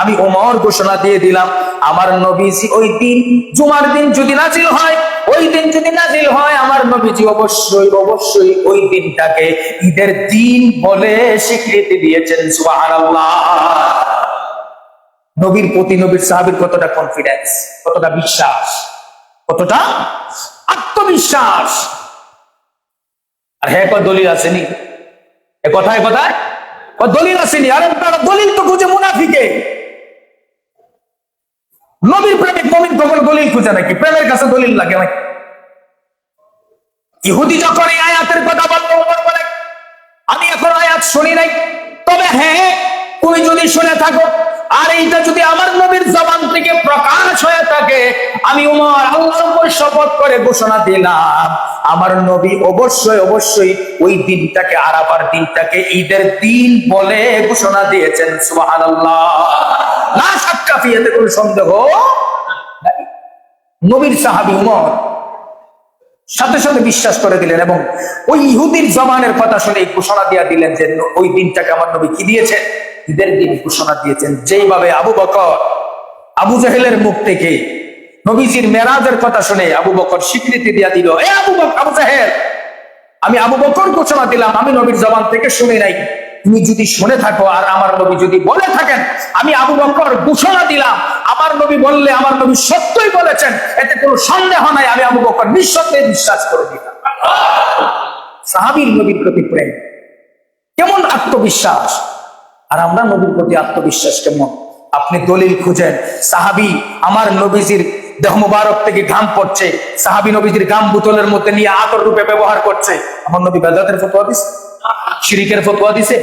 আমি ওমর ঘোষণা দিয়ে দিলাম, আমার নবীজি ওই দিন জুমার দিন যদি নাজিল হয়, ওই দিন যদি নাজিল হয়, আমার নবীজি অবশ্যই অবশ্যই ওই দিনটাকে ঈদের দিন বলে স্বীকৃতি দিয়েছেন। সুবহানাল্লাহ। নবীর প্রতি নবীর সাহাবীর কতটা কনফিডেন্স, কতটা বিশ্বাস, কতটা আত্মবিশ্বাস। আর হ্যাঁ, কয় দলিল আসেনি, এ কথায় কথায় দলিল আসেনি। আরে তারা দলিল তো খুঁজে মুনাফিকে। নবীর প্রেমিক মুমিন কখন দলিল খুঁজে নাকি? প্রেমের কাছে দলিল লাগে নাকি? ইহুদি যখন এই আয়াতের কথা বলল, ওমর বলে আমি এখন আয়াত শুনি নাই, তবে হ্যাঁ তুমি যদি শুনে থাকো আর এইটা যদি আমার নবীর জবান থেকে প্রকাশ হয়ে থাকে, আমি ওমর আল্লাহর উপর শপথ করে ঘোষণা দিলাম, আমার নবী অবশ্যই অবশ্যই ওই দিনটাকে আরাফার দিনটাকে ঈদের দিন বলে ঘোষণা দিয়েছেন। সুবহানাল্লাহ। লা শাক্কা ফি, এতে কোনো সন্দেহ নাই। নবীর সাহাবী ওমর সাথে সাথে বিশ্বাস করে দিলেন এবং ওই ইহুদির জবানের কথা শুনে ঘোষণা দিয়ে দিলেন যে ওই দিনটাকে আমার নবী কি দিয়েছেন? ঈদের দিন ঘোষণা দিয়েছেন। যেইভাবে আবু বকর আবু জাহেলের মুখ থেকে নবীজির মেরাজের কথা শুনে আবু বকর স্বীকৃতি দিয়ে দিল, এ আবু জাহেল, আমি আবু বকর ঘোষণা দিলাম, আমি নবীর জবান থেকে শুনি নাই, তুমি যদি শুনে থাকো আর আমার নবী যদি বলে থাকেন, আমি আবু বকর ঘোষণা দিলাম, আমার নবী বললে আমার নবী সত্যই বলেছেন, এতে কোনো সন্দেহ নাই, আমি আবু বকর নিঃসন্দেহে বিশ্বাস করে দিলাম। সাহাবীর নবীর প্রতি প্রেম কেমন, আত্মবিশ্বাস। আর আমরা নবীর প্রতি আত্মবিশ্বাস কেমন? আপনি দলিল খুঁজেন, সাহাবী আমার নবীজির দেহ মুবারক থেকে ঘাম পড়ছে, সাহাবী নবীজির ঘাম বোতলের মধ্যে নিয়ে আতর রূপে ব্যবহার করছে, আমার নবী বেদাতের ফতোয়া দিছে? শিরিকের ফতোয়া দিছে?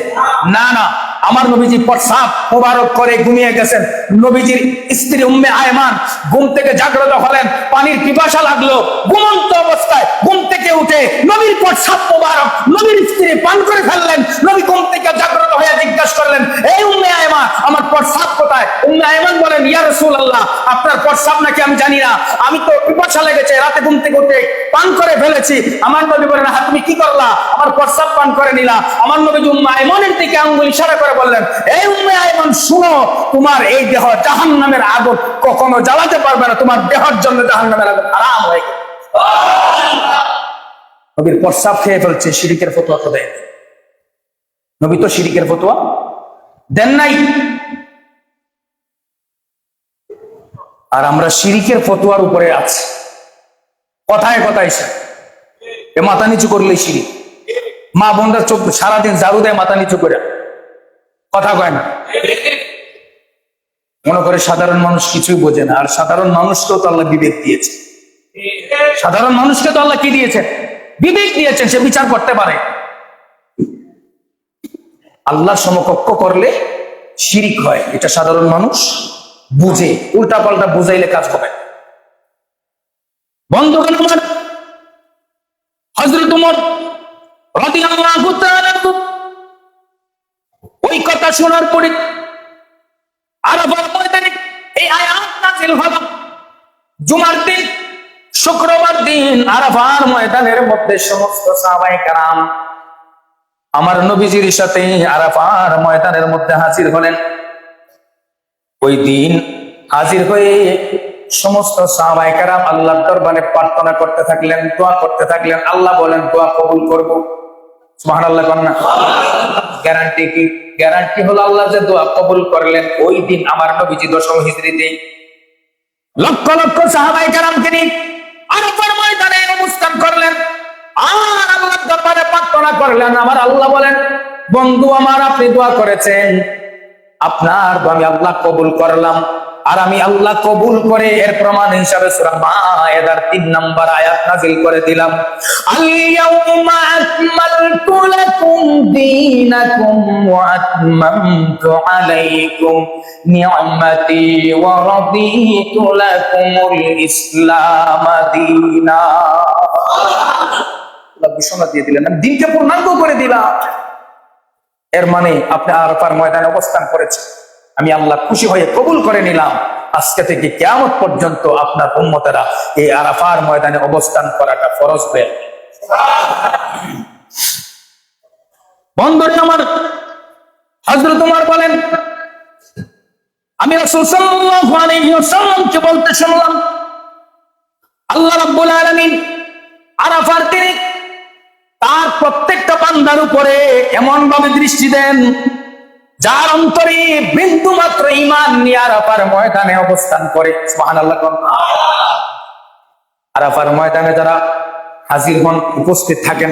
না না, আমার নবীজি প্রস্রাব মুবারক করে ঘুমিয়ে গেছেন, নবীজির স্ত্রী উম্মে আয়মান ঘুম থেকে জাগ্রত হলেন, পানির পিপাসা লাগলো, ঘুমন্ত অবস্থায় ঘুম থেকে উঠে নবীর প্রস্রাব মুবারক নবীর স্ত্রী পান করে ফেললেন। নবী ঘুম থেকে জাগ্রত হয়ে জিজ্ঞাসা করলেন, এই উম্মে আয়মান, আমার প্রস্রাব কোথায়? উম্মে আয়মান বলেন, ইয়া রাসূলুল্লাহ, আপনার প্রস্রাব নাকি আমি জানি না, আমি তো পিপাসা লেগেছে, রাতে ঘুম থেকে উঠে পান করে ফেলেছি। আমার নবী বলেন, হ্যাঁ তুমি কি করলা? আমার প্রস্রাব পান করে নিলা। আমার নবী উম্মে আয়মানের দিকে আঙ্গুল ইশারা করে বললেন, এই উম্মে আয়মান শুনো, তোমার এই দেহ জাহান্নামের আগুন কখনো জ্বালাতে পারবে না, তোমার দেহের জন্য জাহান্নামের আগুন হারাম হয়ে গেছে। নবীর প্রস্রাব খেয়ে ফেলছে, শিরিকের ফতোয়া তো দেয়। নবী তো শিরিকের ফতোয়া দেন নাই। আর আমরা শিরিকের ফতোয়ার উপরে আছি, কথায় কথায় এ মাথা নিচু করলে শিরিক। মা বোনরা চোখ সারাদিন ঝাড়ু দেয় মাথা নিচু করে, কথা কয় না, মনে করে সাধারণ মানুষ কিছুই বোঝে না। আর সাধারণ মানুষকেও তো আল্লাহ বিবেক দিয়েছে, সাধারণ মানুষকে তো আল্লাহ কি দিয়েছেন? বিবেক দিয়েছেন, সে বিচার করতে পারে। আল্লাহ সমকক্ষ করলে শিরিক হয়, এটা সাধারণ মানুষ বুঝে, উল্টা পাল্টা বুঝাইলে কাজ হবে। বন্ধুগণ আমার, হযরত ওমর রাদিয়াল্লাহু তাআলা ওই কথা শোনার পরে আরাফার ময়দানে এই আয়াত নাযিল হলো। জুমার দিন, শুক্রবার দিন আরাফার ময়দানের মধ্যে সমস্ত সাহাবায়ে কেরাম আমার নবীজির সাথে আরাফার ময়দানের মধ্যে হাজির হলেন। ওই দিন হাজির হয়ে সমস্ত সাহাবায়ে কেরাম আল্লাহর দরবারে প্রার্থনা করতে থাকলেন, দোয়া করতে থাকলেন। আল্লাহ বলেন, দোয়া কবুল করব। সুবহানাল্লাহ বলেন না? গ্যারান্টি কি? গ্যারান্টি হলো আল্লাহ যে দোয়া কবুল করলেন। ওই দিন আমার নবীজি 10ম হিজরিতে লক্ষ লক্ষ সাহাবায়ে কেরামকে নিয়ে আরাফার ময়দানে অবস্থান করলেন আর আল্লাহর দরবারে প্রার্থনা করলেন। আমার আল্লাহ বলেন, বন্ধু আমার, আপনি দোয়া করেছেন, আপনার দোয়া আমি আল্লাহ কবুল করলাম। আর আমি আল্লাহ কবুল করে এর প্রমাণ হিসাবে সূরা মায়েদার 3 নম্বর আয়াত নাযিল করে দিলাম। আল-ইয়াউমা আকমালতু লাকুম দীনাকুম ওয়া আতমামতু আলাইকুম নি'মাতি ওয়া রাদিতু লাকুমুল ইসলাম দীনা। আল্লাহ ঘোষণা দিয়ে দিলেন, আমি দিনকে পূর্ণাঙ্গ করে দিলাম। এর মানে আপনি আরাফার ময়দানে অবস্থান করেছেন, আমি আল্লাহ খুশি হয়ে কবুল করে নিলাম। আজকে থেকে কিয়ামত পর্যন্ত আপনার উম্মতেরা এই আরাফার ময়দানে অবস্থান করাটা ফরজ হয়ে গেল। বন্ধুরে আমার, হযরত ওমর বলেন, আমি রাসূল সাল্লাল্লাহু আলাইহি ওয়াসাল্লামকে বলতে শুনলাম, আল্লাহ রাব্বুল আলামিন আরাফার দিনে তার প্রত্যেকটা বান্দার উপরে এমন ভাবে দৃষ্টি দেন, যার অন্তরে বিন্দু মাত্র ঈমান নিয়ে আরাফার ময়দানে অবস্থান করে। সুবহানাল্লাহ। আরাফার ময়দানে যারা হাজির হন, উপস্থিত থাকেন,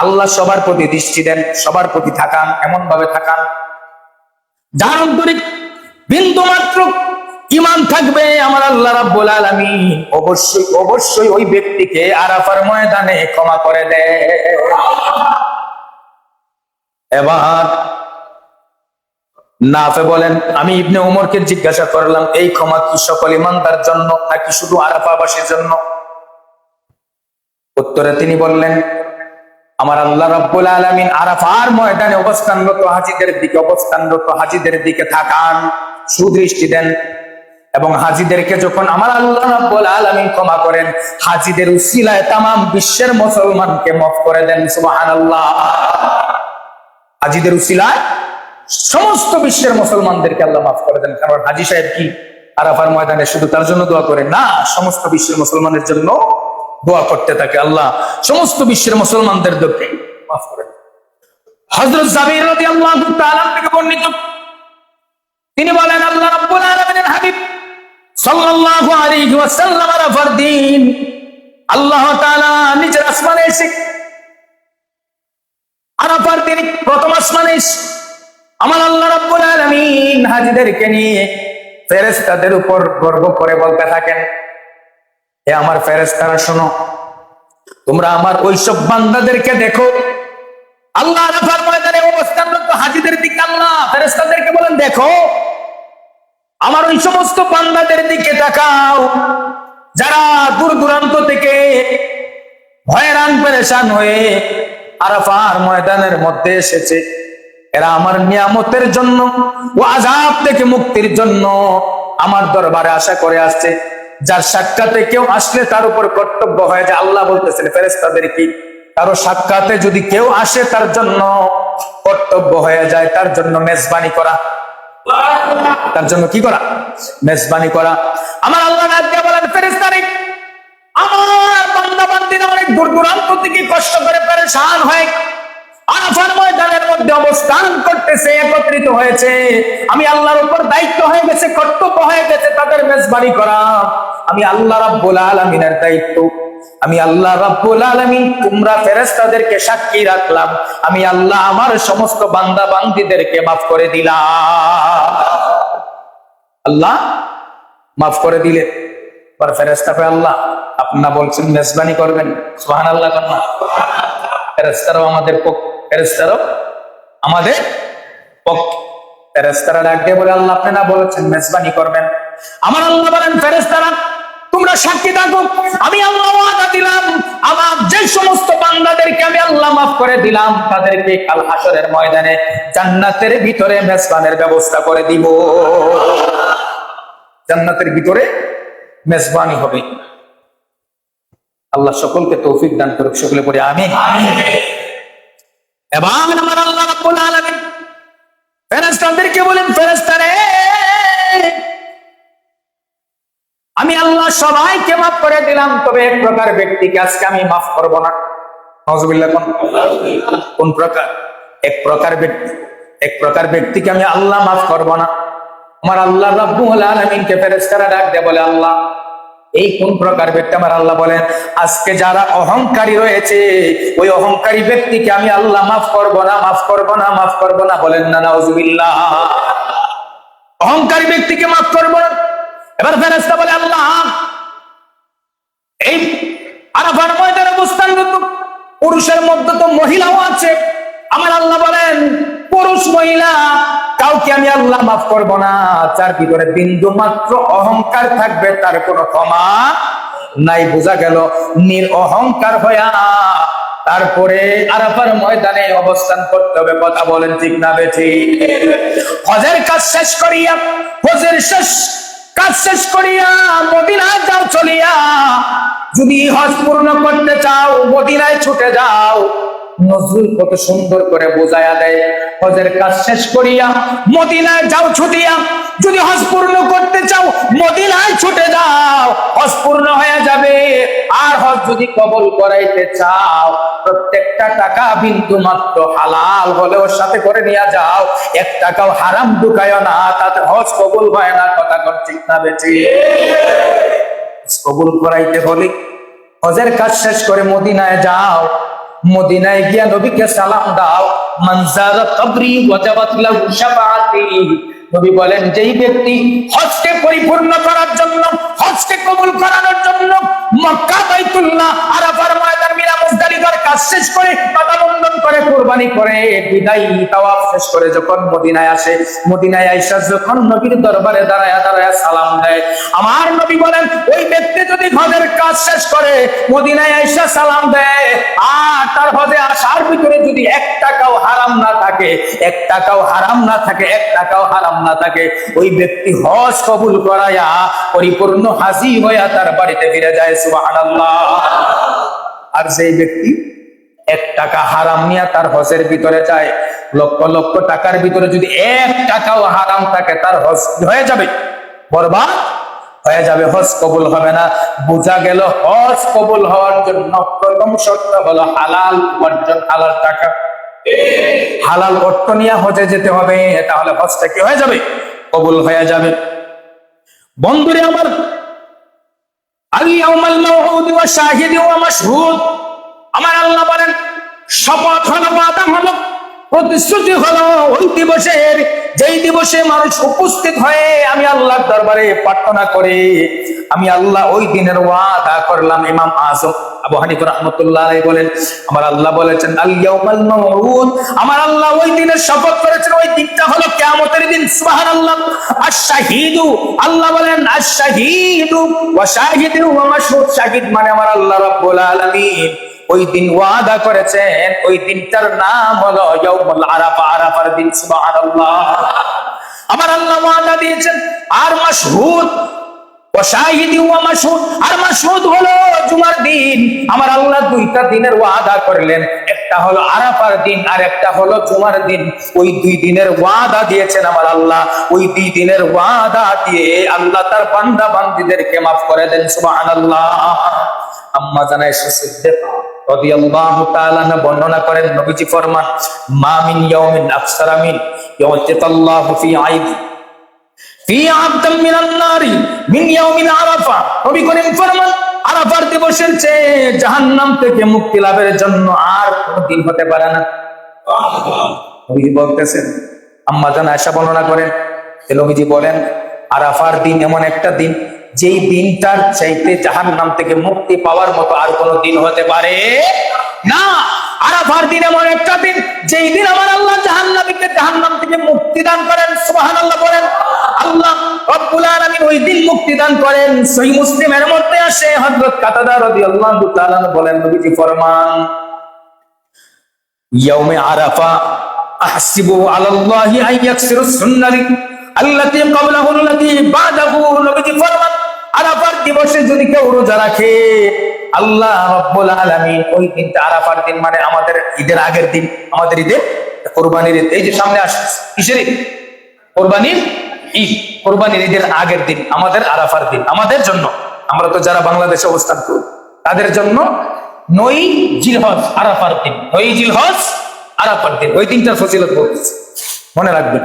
আল্লাহ সবার প্রতি দৃষ্টি দেন, সবার প্রতি তাকান, এমন ভাবে তাকান যার অন্তরে বিন্দু মাত্র ঈমান থাকবে। আমার আল্লাহ রাব্বুল আলামিন অবশ্যই অবশ্যই ওই ব্যক্তিকে আরাফার ময়দানে ক্ষমা করে দেয়। এবার নাফে বলেন, আমি ইবনে ওমরকে জিজ্ঞাসা করলাম, এই ক্ষমা কি সকল ঈমানদার জন্য নাকি শুধু আরাফাবাসীর জন্য? উত্তরে তিনি বললেন, আমার আল্লাহ রাব্বুল আলামিন আরাফার ময়দানে অবস্থানরত হাজীদের দিকে তাকান, সুদৃষ্টি দেন, এবং হাজীদেরকে যখন আমার আল্লাহ রাব্বুল আলামিন ক্ষমা করেন, হাজীদের উসিলায় তামাম বিশ্বের মুসলমানকে মাফ করে দেন। সুবহানাল্লাহ। হাজীদের উসিলায় সমস্ত বিশ্বের মুসলমানদেরকে আল্লাহ মাফ করে দেন। কারণ হাজী সাহেব কি আরাফার ময়দানে শুধু তার জন্য দোয়া করেন না, সমস্ত বিশ্বের মুসলমানের জন্য দোয়া করতে থাকে। আল্লাহ সমস্ত বিশ্বের মুসলমানদের দোয়া মাফ করেন। হযরত জাবির রাদিয়াল্লাহু তাআলা থেকে বর্ণিত, তিনি বলেন, আল্লাহ রাব্বুল আলামিনের হাবিব সাল্লাল্লাহু আলাইহি ওয়াসাল্লাম আরাফার দিন আল্লাহ তাআলা নিজের আসমানে এসে, আরাফার দিন প্রথম আসমানে আমার আল্লাহ রাব্বুল আলামিন হাজীদেরকে নিয়ে ফেরেশতাদের উপর গর্ব করে বলতে থাকেন, হে আমার ফেরেশতারা শোনো, তোমরা আমার ওইসব বান্দাদেরকে দেখো। আল্লাহ আরাফার ময়দানে অবস্থানরত হাজীদের দিকে আল্লাহ ফেরেশতাদেরকে বলেন, দেখো আমার ওই সমস্ত বান্দাদের দিকে তাকাও যারা দূর দূরান্ত থেকে হয়রান পেরেশান হয়ে আরাফার ময়দানের মধ্যে এসেছে। এরা আমার নিয়ামতের জন্য ও আযাব থেকে মুক্তির জন্য আমার দরবারে আশা করে আসছে। যার সাক্ষাতে কেউ আসলে তার উপর কর্তব্য হয় যে, আল্লাহ বলতেছেন ফেরেশতাদের কি, কারো সাক্ষাতে যদি কেউ আসে তার জন্য কর্তব্য হয়ে যায় তার জন্য মেজবানি করা। তার জন্য কি করা? মেজবানি করা। আমার আল্লাহ ডাকে বলেন, ফেরেশতারা আমার বান্দা বান্দীরা অনেক দূর দূরান্ত থেকে কষ্ট করে পেরেশান হয় আরাফার ময়দানের মধ্যে অবস্থান করতেছে, একত্রিত হয়েছে। আমি আল্লাহর উপর দায়িত্ব হয়ে গেছে, কর্তব্য হয়ে গেছে তাদের মেজবানি করা। আমি আল্লাহ রাব্বুল আলামিনের দায়িত্ব, আমি আল্লাহ রাব্বুল আলামিন তোমরা ফেরেশতাদেরকে সাক্ষী রাখলাম, আমি আল্লাহ আমার সমস্ত বান্দা বান্দীদেরকে মাফ করে দিলাম। আল্লাহ মাফ করে দিলে পর ফেরেশতাকে আল্লাহ আপনারা বলছেন মেজবানি করবেন, সুবহানাল্লাহ। ফেরেশতারাও আমাদের পক্ষে, ফেরেশতারাও আমাদের পক্ষে। ফেরেশতারা ডাক দিয়ে বলে, আল্লাহ আপনারা বলেছেন মেজবানি করবেন। আমার আল্লাহ বলেন, ফেরেশতারা তোমরা সাক্ষী থাকো, আমি আল্লাহ ওয়াদা দিলাম আমার যে সমস্ত বান্দাদেরকে আমি আল্লাহ মাফ করে দিলাম তাদেরকে কাল হাসরের ময়দানে জান্নাতের ভিতরে মেজবানের ব্যবস্থা করে দিব। জান্নাতের ভিতরে মেজবানি হবে। আল্লাহ সকলকে তৌফিক দান করুক, সকলে পড়ে আমিন। এবার আমার আল্লাহ রাব্বুল আলামিন ফেরেশতাদেরকে বলেন, ফেরেশতারে আমি আল্লাহ সবাইকে মাফ করে দিলাম, তবে এক প্রকার ব্যক্তিকে আজকে আমি মাফ করব না। নাউযুবিল্লাহ। কোন প্রকার? এক প্রকার ব্যক্তিকে আমি আল্লাহ মাফ করব না। আমার আল্লাহ রাব্বুল আলামিনকে ফেরেশতারা ডাক দিয়ে বলে, আল্লাহ এই কোন প্রকার ব্যক্তি? আমার আল্লাহ বলেন, আজকে যারা অহংকারী রয়েছে ওই অহংকারী ব্যক্তিকে আমি আল্লাহ মাফ করব না, মাফ করব না, মাফ করব না। বলেন না নাউযুবিল্লাহ। অহংকারী ব্যক্তিকে মাফ করব না। এবার ফেরেশতা বলে, আল্লাহ এই আরাফার ময়দানে অবস্থানরত পুরুষের মধ্যে তো মহিলাও আছে। আমার আল্লাহ বলেন, পুরুষ মহিলা কাউকে আমি আল্লাহ মাফ করব না। যার ভিতরে বিন্দু মাত্র অহংকার থাকবে তার কোনো ক্ষমা নাই। বোঝা গেল নির অহংকার হইয়া তারপরে আরাফার ময়দানে অবস্থান করতে হবে। কথা বলেন ঠিক না বেঠিক? হজের কাজ শেষ করিয়া, হজের কাজ শেষ করিয়া মদিনায় যাও চলিয়া। যদি হজ পূর্ণ করতে চাও মদিনায় ছুটে যাও। নজরুল কত সুন্দর করে বোঝায়া দেয়, হজের কাজ শেষ করিয়া মদিনায় যাও ছুটিয়া। যদি হজ পূর্ণ করতে চাও মদিনায় ছুটে যাও, হজ পূর্ণ হয়ে যাবে। আর হজ যদি কবুল করাইতে চাও, প্রত্যেকটা টাকা বিন্দু মাত্র হালাল হলেও সাথে করে নিয়ে যাও, 1 টাকাও হারাম ঢুকায় না, তাতে হজ কবুল হয় না। কথা কোন ঠিক না বেঠিক? কবুল করাইতে হলে হজের কাজ শেষ করে মদিনায় যাও। মদিনায় গিয়া নবীকে সালাম দাও। মান যারা কবরি ওয়াজাবাত লাহু শাফাআতি। নবী বলেন, যেই ব্যক্তি হজকে পরিপূর্ণ করার জন্য, হজকে কবুল করানোর জন্য মক্কা, বাইতুল্লাহ, আরাফার ময়দান, মিনা, মুজদালিফার কাজ শেষ করে, পাতা বন্ধন করে, কুরবানি করে, বিদায়ী তাওয়াফ শেষ করে যখন মদিনায় আসে, মদিনায় আইসা যখন নবীর দরবারে দাঁড়ায়া দাঁড়ায়া সালাম দেয়, আমার নবী বলেন, ওই ব্যক্তি যদি হজের কাজ শেষ করে মদিনায় আইসা সালাম দেয়, আর তার হজে আসার ভিতরে যদি 1 টাকাও হারাম না থাকে, 1 টাকাও হারাম না থাকে, 1 টাকাও হারাম না থাকে, ওই ব্যক্তি হজ কবুল করায়া পরিপূর্ণ হাজী হইয়া তার বাড়িতে ফিরে যায়। সুবহানাল্লাহ। আর সেই ব্যক্তি 1 টাকা হারাম নিয়ে তার হজের ভিতরে যায়, লক্ষ লক্ষ টাকার ভিতরে যদি 1 টাকাও হারাম থাকে, তার হজ হয়ে যাবে, বরবাদ হয়ে যাবে, হজ কবুল হবে না। বোঝা গেল হজ কবুল হওয়ার জন্য প্রথম শর্ত হলো হালাল উপার্জন, হালাল টাকা, হালাল অর্থ নিয়ে হজে যেতে হবে, তাহলে হজটা কি হয়ে যাবে? কবুল হয়ে যাবে। বন্ধুরে আমার, আল ইয়াউমাল মাউউদ ওয়া শাহিদ ওয়া মাশহুদ, আমার আল্লাহ বলেন, শপথ হলো, ওয়াদা হলো, প্রতিশ্রুতি হলো ওই দিবসের, যেই দিবসে মানুষ উপস্থিত হয়ে আমি আল্লাহর দরবারে প্রার্থনা করে, আমি আল্লাহ ওই দিনের ওয়াদা করলাম। ইমাম আযম আবু হানিফা রাহমাতুল্লাহ আলাইহি বলেন, আমার আল্লাহ বলেছেন আল ইয়াউমাল মাউউদ, আমার আল্লাহ ওই দিনের শপথ করেছেন, ওই দিনটা হলো কিয়ামতের দিন। সুবহানাল্লাহ। আশ-শাহীদু, আল্লাহ বলেন আশ-শাহীদু ওয়া শাহিদু ওয়া মাশহুদ, শাহিদ মানে আমার আল্লাহ রাব্বুল আলামিন ওই দিন ওয়াদা করেছেন, ওই দিনটার নাম হলো ইয়াউমুল আরাফা, আরাফার দিন। সুবহানাল্লাহ। আমার আল্লাহ ওয়াদা দিয়েছেন। আর মাশহুদ ওয়া শাহিদ ওয়া মাশহুদ, আর মাশহুদ হলো জুমার দিন। আমার আল্লাহ 2টা দিনের ওয়াদা করলেন, একটা হলো আরাফার দিন আর একটা হলো জুমার দিন। ওই 2 দিনের ওয়াদা দিয়েছেন আমার আল্লাহ। ওই 2 দিনের ওয়াদা দিয়ে আল্লাহ তার বান্দা বান্দীদেরকে maaf করে দেন। সুবহানাল্লাহ। আম্মা জানা আয়েশা সিদ্দিকা রাদিয়াল্লাহু তাআলা বর্ণনা করেন, নবীজি ফরমান, মা মিন ইয়াউমিন আকসারা মিন ইয়াউতিকাল্লাহু ফি আইদি ফি আবদাম মিনান নারি মিন ইয়াউমিন আরাফা। নবী করিম ফরমান, আরাফার দিবসের চেয়ে জাহান্নাম থেকে মুক্তি লাভের জন্য আর কোনো দিন হতে পারে না। নবীজি বলতেছেন, আম্মা জানা আয়েশা বর্ণনা করেন, নবীজি বলেন, আরাফার দিন এমন একটা দিন, যেই দিনটার চাইতে জাহান্নাম থেকে মুক্তি পাওয়ার মতো আর কোনো দিন হতে পারে না। আরাফার দিন এমন একটা দিন, যেই দিন আমার আল্লাহ জাহান্নামীকে জাহান্নাম থেকে মুক্তি দান করেন। সুবহানাল্লাহ বলেন। আল্লাহ রব্বুল আলামিন ওই দিন মুক্তি দান করেন। সহিহ মুসলিমের মধ্যে আসে, হযরত কাতাদা রাদিয়াল্লাহু তাআলা বলেন, নবীজি ফরমান, ইয়াউমে আরাফা আহসিবু আলাল্লাহি আন ইয়াকসিরুস সুন্নাতি আল্লাতী ক্বাবলাহু আল্লাতী বাদাহু। নবীজি ফরমান, আরাফার দিবসে যদি কেউ রোজা রাখে, আল্লাহ রাব্বুল আলামিন ওই দিনটা, আরাফার দিন মানে আমাদের ঈদের আগের দিন, আমাদের ঈদের কুরবানির ঈদ, এই যে সামনে আসছে, কিসের ঈদ? কুরবানির ঈদ। কুরবানির ঈদের আগের দিন আমাদের আরাফার দিন। আমাদের জন্য, আমরা তো যারা বাংলাদেশে অবস্থান করি, তাদের জন্য 9 জিলহজ আরাফার দিন। 9 জিলহজ আরাফার দিন, ওই দিনটার ফজিলত বলতেছে, মনে রাখবেন।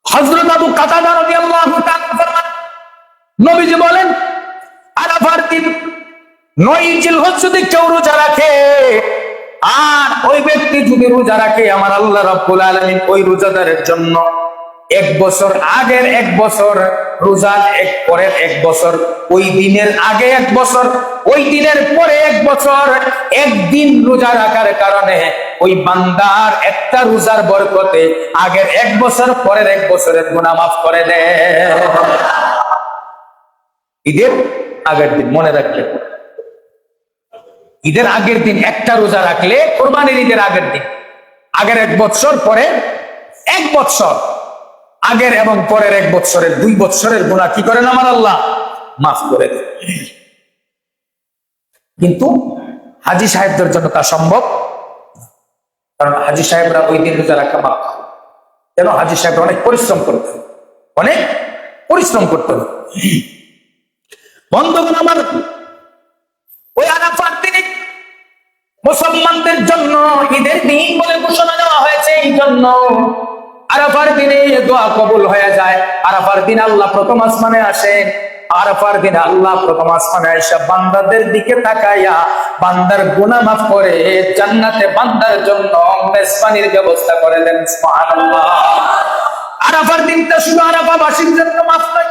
হযরত আবু কাতাদা রাদিয়াল্লাহু তাআলা ফরমান, নবীজি বলেন, আরাফার দিন 9 জিলহজ যদি কেউ রোজা রাখে, আর ওই ব্যক্তি যদি রোজা রাখে, আমার আল্লাহ রাব্বুল আলামিন ওই রোজাদারের জন্য 1 বছর আগের 1 বছর রোজা, পরের 1 বছর, ওই দিনের আগে 1 বছর, ওই দিনের পরে 1 বছর, একদিন রোজা রাখার কারণে ওই বান্দার একটা রোজার বরকতে আগের 1 বছর পরের 1 বছরের গুনাহ মাফ করে দেয়। ঈদের আগের দিন, মনে রাখবেন। ঈদের আগের দিন একটা রোজা রাখলে কোরবানির ঈদের আগের দিন, আগের 1 বছর, পরের 1 বছর, আগের এবং পরের 1 বছরের 2 বছরের গুনাহ কি করেন আমার আল্লাহ? মাফ করে দেন। কিন্তু হাজী সাহেবদের জন্য তা সম্ভব, কারণ হাজী সাহেবরা ওই দিন রোজা রাখা মাফ, কেন? হাজী সাহেবরা অনেক পরিশ্রম করতে হবে, অনেক পরিশ্রম করতে হবে। বন্ধুগণ আমার, ওই আরাফার দিনে মুসলমানদের জন্য ঈদের দিন বলে ঘোষণা দেওয়া হয়েছে। এই জন্য আরাফার দিনে দোয়া কবুল হয়ে যায়। আরাফার দিন আল্লাহ প্রথম আসমানে আসেন। আরাফার দিন আল্লাহ প্রথম আসমানে আইসা বান্দাদের দিকে তাকাইয়া বান্দার গুনাহ মাফ করে জান্নাতে বান্দার জন্য মেজবানির ব্যবস্থা করে দেন। সুবহানাল্লাহ। আরাফার দিনটা শুধু আরাফাবাসীর জন্য মাফ নয়,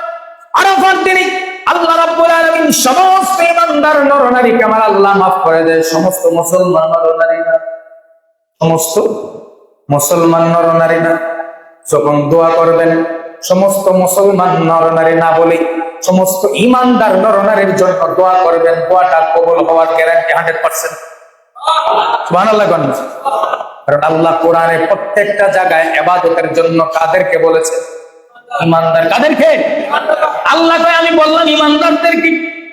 আরাফার দিনে আল্লাহ রাব্বুল আলামিন সমস্ত ইমানদার নরনারীকে আমার আল্লাহ মাফ করে দেয়। সমস্ত মুসলমান নরনারীরা, সমস্ত মুসলমান নরনারীরা যখন দোয়া করবেন, সমস্ত মুসলমান নরনারী না বলে সমস্ত ইমানদার নরনারীর জন্য দোয়া করবেন, দোয়াটা কবুল হওয়ার গ্যারান্টি 100%। সুবহানাল্লাহ। কারণ আল্লাহ কোরআনে প্রত্যেকটা জায়গায় ইবাদতের জন্য কাদেরকে বলেছে? ইমানদার। কাদেরকে? আল্লাহ কয়, আমি বললাম ইমানদারদেরকে।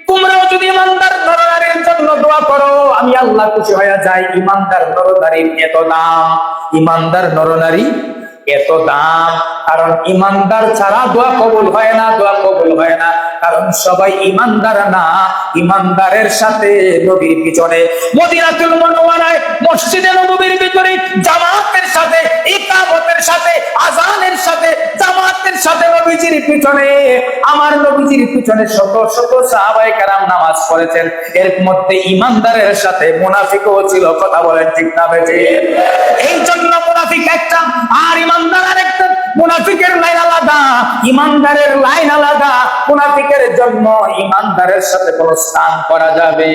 তোমরাও যদি ইমানদার নরনারীর জন্য দোয়া করো, আমি আল্লাহ খুশি হয়ে যাই। ইমানদার নরনারীর এত দাম, ইমানদার নরনারী এত দাম, কারণ ইমানদার ছাড়া দোয়া কবুল হয় না, দোয়া কবুল হয় না। কারণ সবাই ইমানদার না। ইমানদারের সাথে নবীর পিছনে মদিনাতুল মুনাওয়ারায় মসজিদে নববীর ভিতরে জামাতের সাথে, ইকামতের সাথে, আযানের সাথে, জামাতের সাথে নবীজির পিছনে, আমার নবীজির পিছনে শত শত সাহাবায়ে কেরাম নামাজ পড়েছেন। এর মধ্যে ইমানদারের সাথে মুনাফিকও ছিল। কথা বলেন ঠিক না বেঠিক? এই জন্য মুনাফিক একটা আর ইমানদার আরেকটা। মুনাফিকের লাইন আলাদা, ইমানদারের লাইন আলাদা। মুনাফিকের জন্য ইমানদারের সাথে কোনো স্থান করা যাবে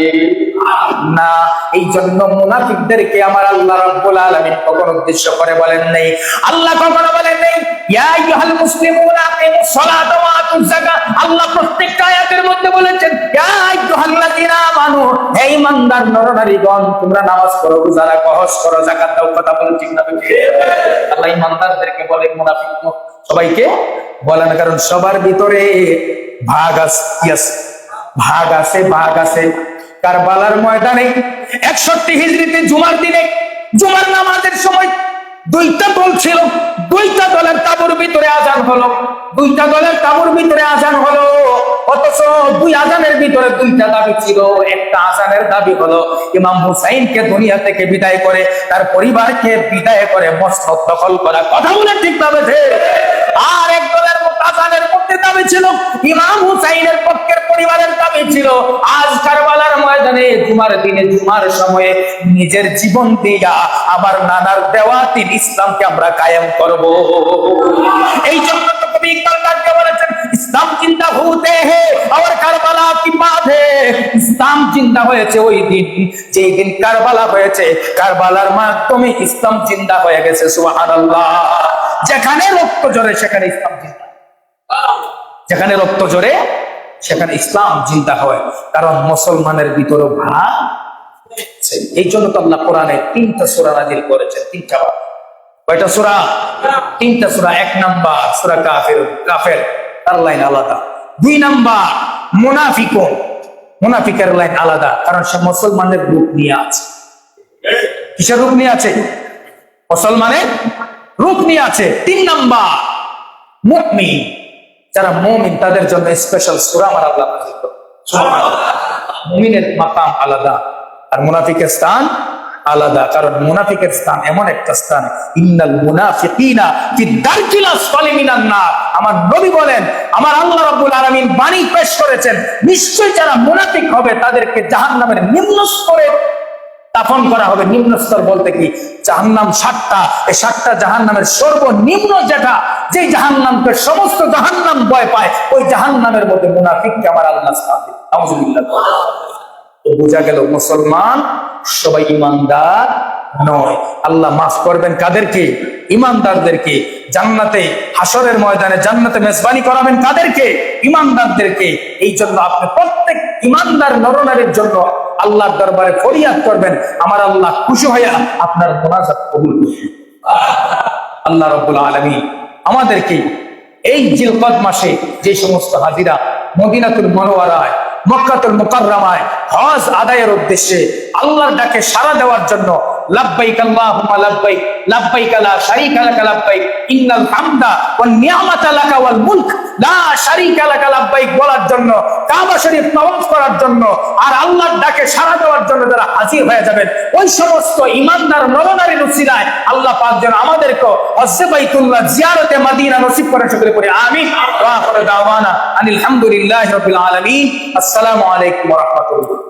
না। এই জন্য মুনাফিকদেরকে আমার আল্লাহ রাব্বুল আলামিন কখনো উদ্দেশ্য করে বলেন নাই। আল্লাহ কখনো বলেন নাই ইয়া আইয়ুহাল মুসলিমুনা আকিমুস সালাতা ওয়া আতুজ যাকাত। আল্লাহ প্রত্যেকটা আয়াতের মধ্যে বলেছেন ইয়া আইয়ুহাল্লাযিনা আমানু, হে ঈমানদার নরনারীগণ, তোমরা নামাজ পড়ো, রোজা রাখো, হজ করো, যাকাত দাও। কথা বলেন ঠিক না? আল্লাহ ঈমানদারদেরকে বলে, মুনাফিক সবাইকে বলে না। কারণ সবার ভিতরে ভাগ আছে। কারবালার ময়দানে 61 হিজরিতে জুমার দিনে, জুমার নামাজের সময় 2টা দল ছিল। 2টা দলের তাঁবুর ভিতরে আযান হলো। 2টা দলের তাঁবুর ভিতরে আযান হলো। অথচ 2 আযানের ভিতরে 2টা দাবি ছিল। একটা আযানের দাবি হলো ইমাম হুসাইনকে দুনিয়া থেকে বিদায় করে তার পরিবারকে বিদায় করে মসনদ দখল করা। কথা বলে ঠিক না বেঠে? আর এক দলের আযানের মধ্যে দাবি ছিল ইমাম হুসাইনের পক্ষের পরিবারের দাবি ছিল আজ কারবালার ময়দানে জুমার দিনে, জুমার সময়ে নিজের জীবন দিয়া আমার নানার দেওয়া দিন ইসলামকে আমরা কায়েম করব। এই জন্য তো কবি ইকবাল তাকে বলেছেন ইসলাম জিন্দা হতে হে আর কারবালা কি বাত হে। ইসলাম জিন্দা হয়েছে ওই দিন যেই দিন কারবালা হয়েছে। কারবালার মাধ্যমে ইসলাম জিন্দা হয়ে গেছে। সুবহানাল্লাহ। যেখানে রক্ত ঝরে সেখানে ইসলাম জিন্দা, যেখানে রক্ত ঝরে সেখানে ইসলাম জিন্দা হয়। কারণ মুসলমানের ভিতরে ভাগ। এই জন্য তো আল্লাহ কোরআনে 3টা সূরা নাযিল করেছেন। 3টা। কয়টা সূরা? 3টা সূরা। 1 নাম্বার সূরা কাফের, তার লাইন আলাদা। 2 নাম্বার মুনাফিকুন, মুনাফিকের লাইন আলাদা, কারণ সে মুসলমানের রূপ নিয়ে আছে। কিসের রূপ নিয়ে আছে? মুসলমানের রূপ নিয়ে আছে। 3 নাম্বার মুমিন, যারা মুমিন তাদের জন্য স্পেশাল সূরা আমার আল্লাহ নাযিল করেছেন। সুবহানাল্লাহ। মুমিনের মাকাম আলাদা আর মুনাফিকের স্থান আলাদা। কারণ মুনাফিকের স্থান এমন একটা স্থান, ইন্নাল মুনাফিকিনা ফি দারকিল আসফালি মিনান নার। আমার নবী বলেন, আমার আল্লাহ রাব্বুল আলামিন বাণী পেশ করেছেন, নিশ্চয়ই যারা মুনাফিক হবে তাদেরকে জাহান্নামের নিম্ন স্তরে দাফন করা হবে। নিম্ন স্তর বলতে কি? জাহান্নাম 7টা। এই 7টা জাহান্নামের সর্বনিম্ন যেটা, যে জাহান্নামকে সমস্ত জাহান্নাম ভয় পায়, ওই জাহান্নামের মধ্যে মুনাফিককে আমার আল্লাহ স্থান দেন। নাউযুবিল্লাহ। তো বোঝা গেল মুসলমান সবাই ইমানদার নয়। আল্লাহ মাফ করবেন কাদেরকে? ইমানদারদেরকে। জান্নাতে হাসরের ময়দানে জান্নাতে মেজবানি করাবেন কাদেরকে? ইমানদারদেরকে। এই জন্য আপনি প্রত্যেক ইমানদার নরনারীর জন্য আল্লাহর দরবারে ফরিয়াদ করবেন, আমার আল্লাহ খুশি হইয়া আপনার মোনাজাত কবুল করবেন। আল্লাহ রাব্বুল আলামিন আমাদেরকে এই জিলকদ মাসে যে সমস্ত হাজিরা মদিনাতুল মুনাওয়ারায়, মক্কাতুল মুকাররমায় হজ আদায়ের উদ্দেশ্যে আল্লাহর ডাকে সাড়া দেওয়ার জন্য লাব্বাইক আল্লাহুম্মা লাব্বাইক লাব্বাইক লা শারীকা লাকা লাব্বাইক ইন্নাল হামদা ওয়ান নি'মাতা লাকা ওয়াল মুলক লা শারীকা লাকা লাব্বাইক বলার জন্য, কাবা শরীফ তাওয়াফ করার জন্য আর আল্লাহর ডাকে সাড়া দেওয়ার জন্য যারা হাজির হয়ে যাবেন, ওই সমস্ত ঈমানদার নরনারীর উসিলায় আল্লাহ পাক যেন আমাদেরকে হজ্জে বাইতুল্লাহ জিয়ারতে মদিনা নসিব করেন, সকলে পড়ি আমিন। ওয়া আখিরু দাওয়ানা আনিল হামদুলিল্লাহি রাব্বিল আলামিন। আসসালামু আলাইকুম ওয়া রাহমাতুল্লাহ।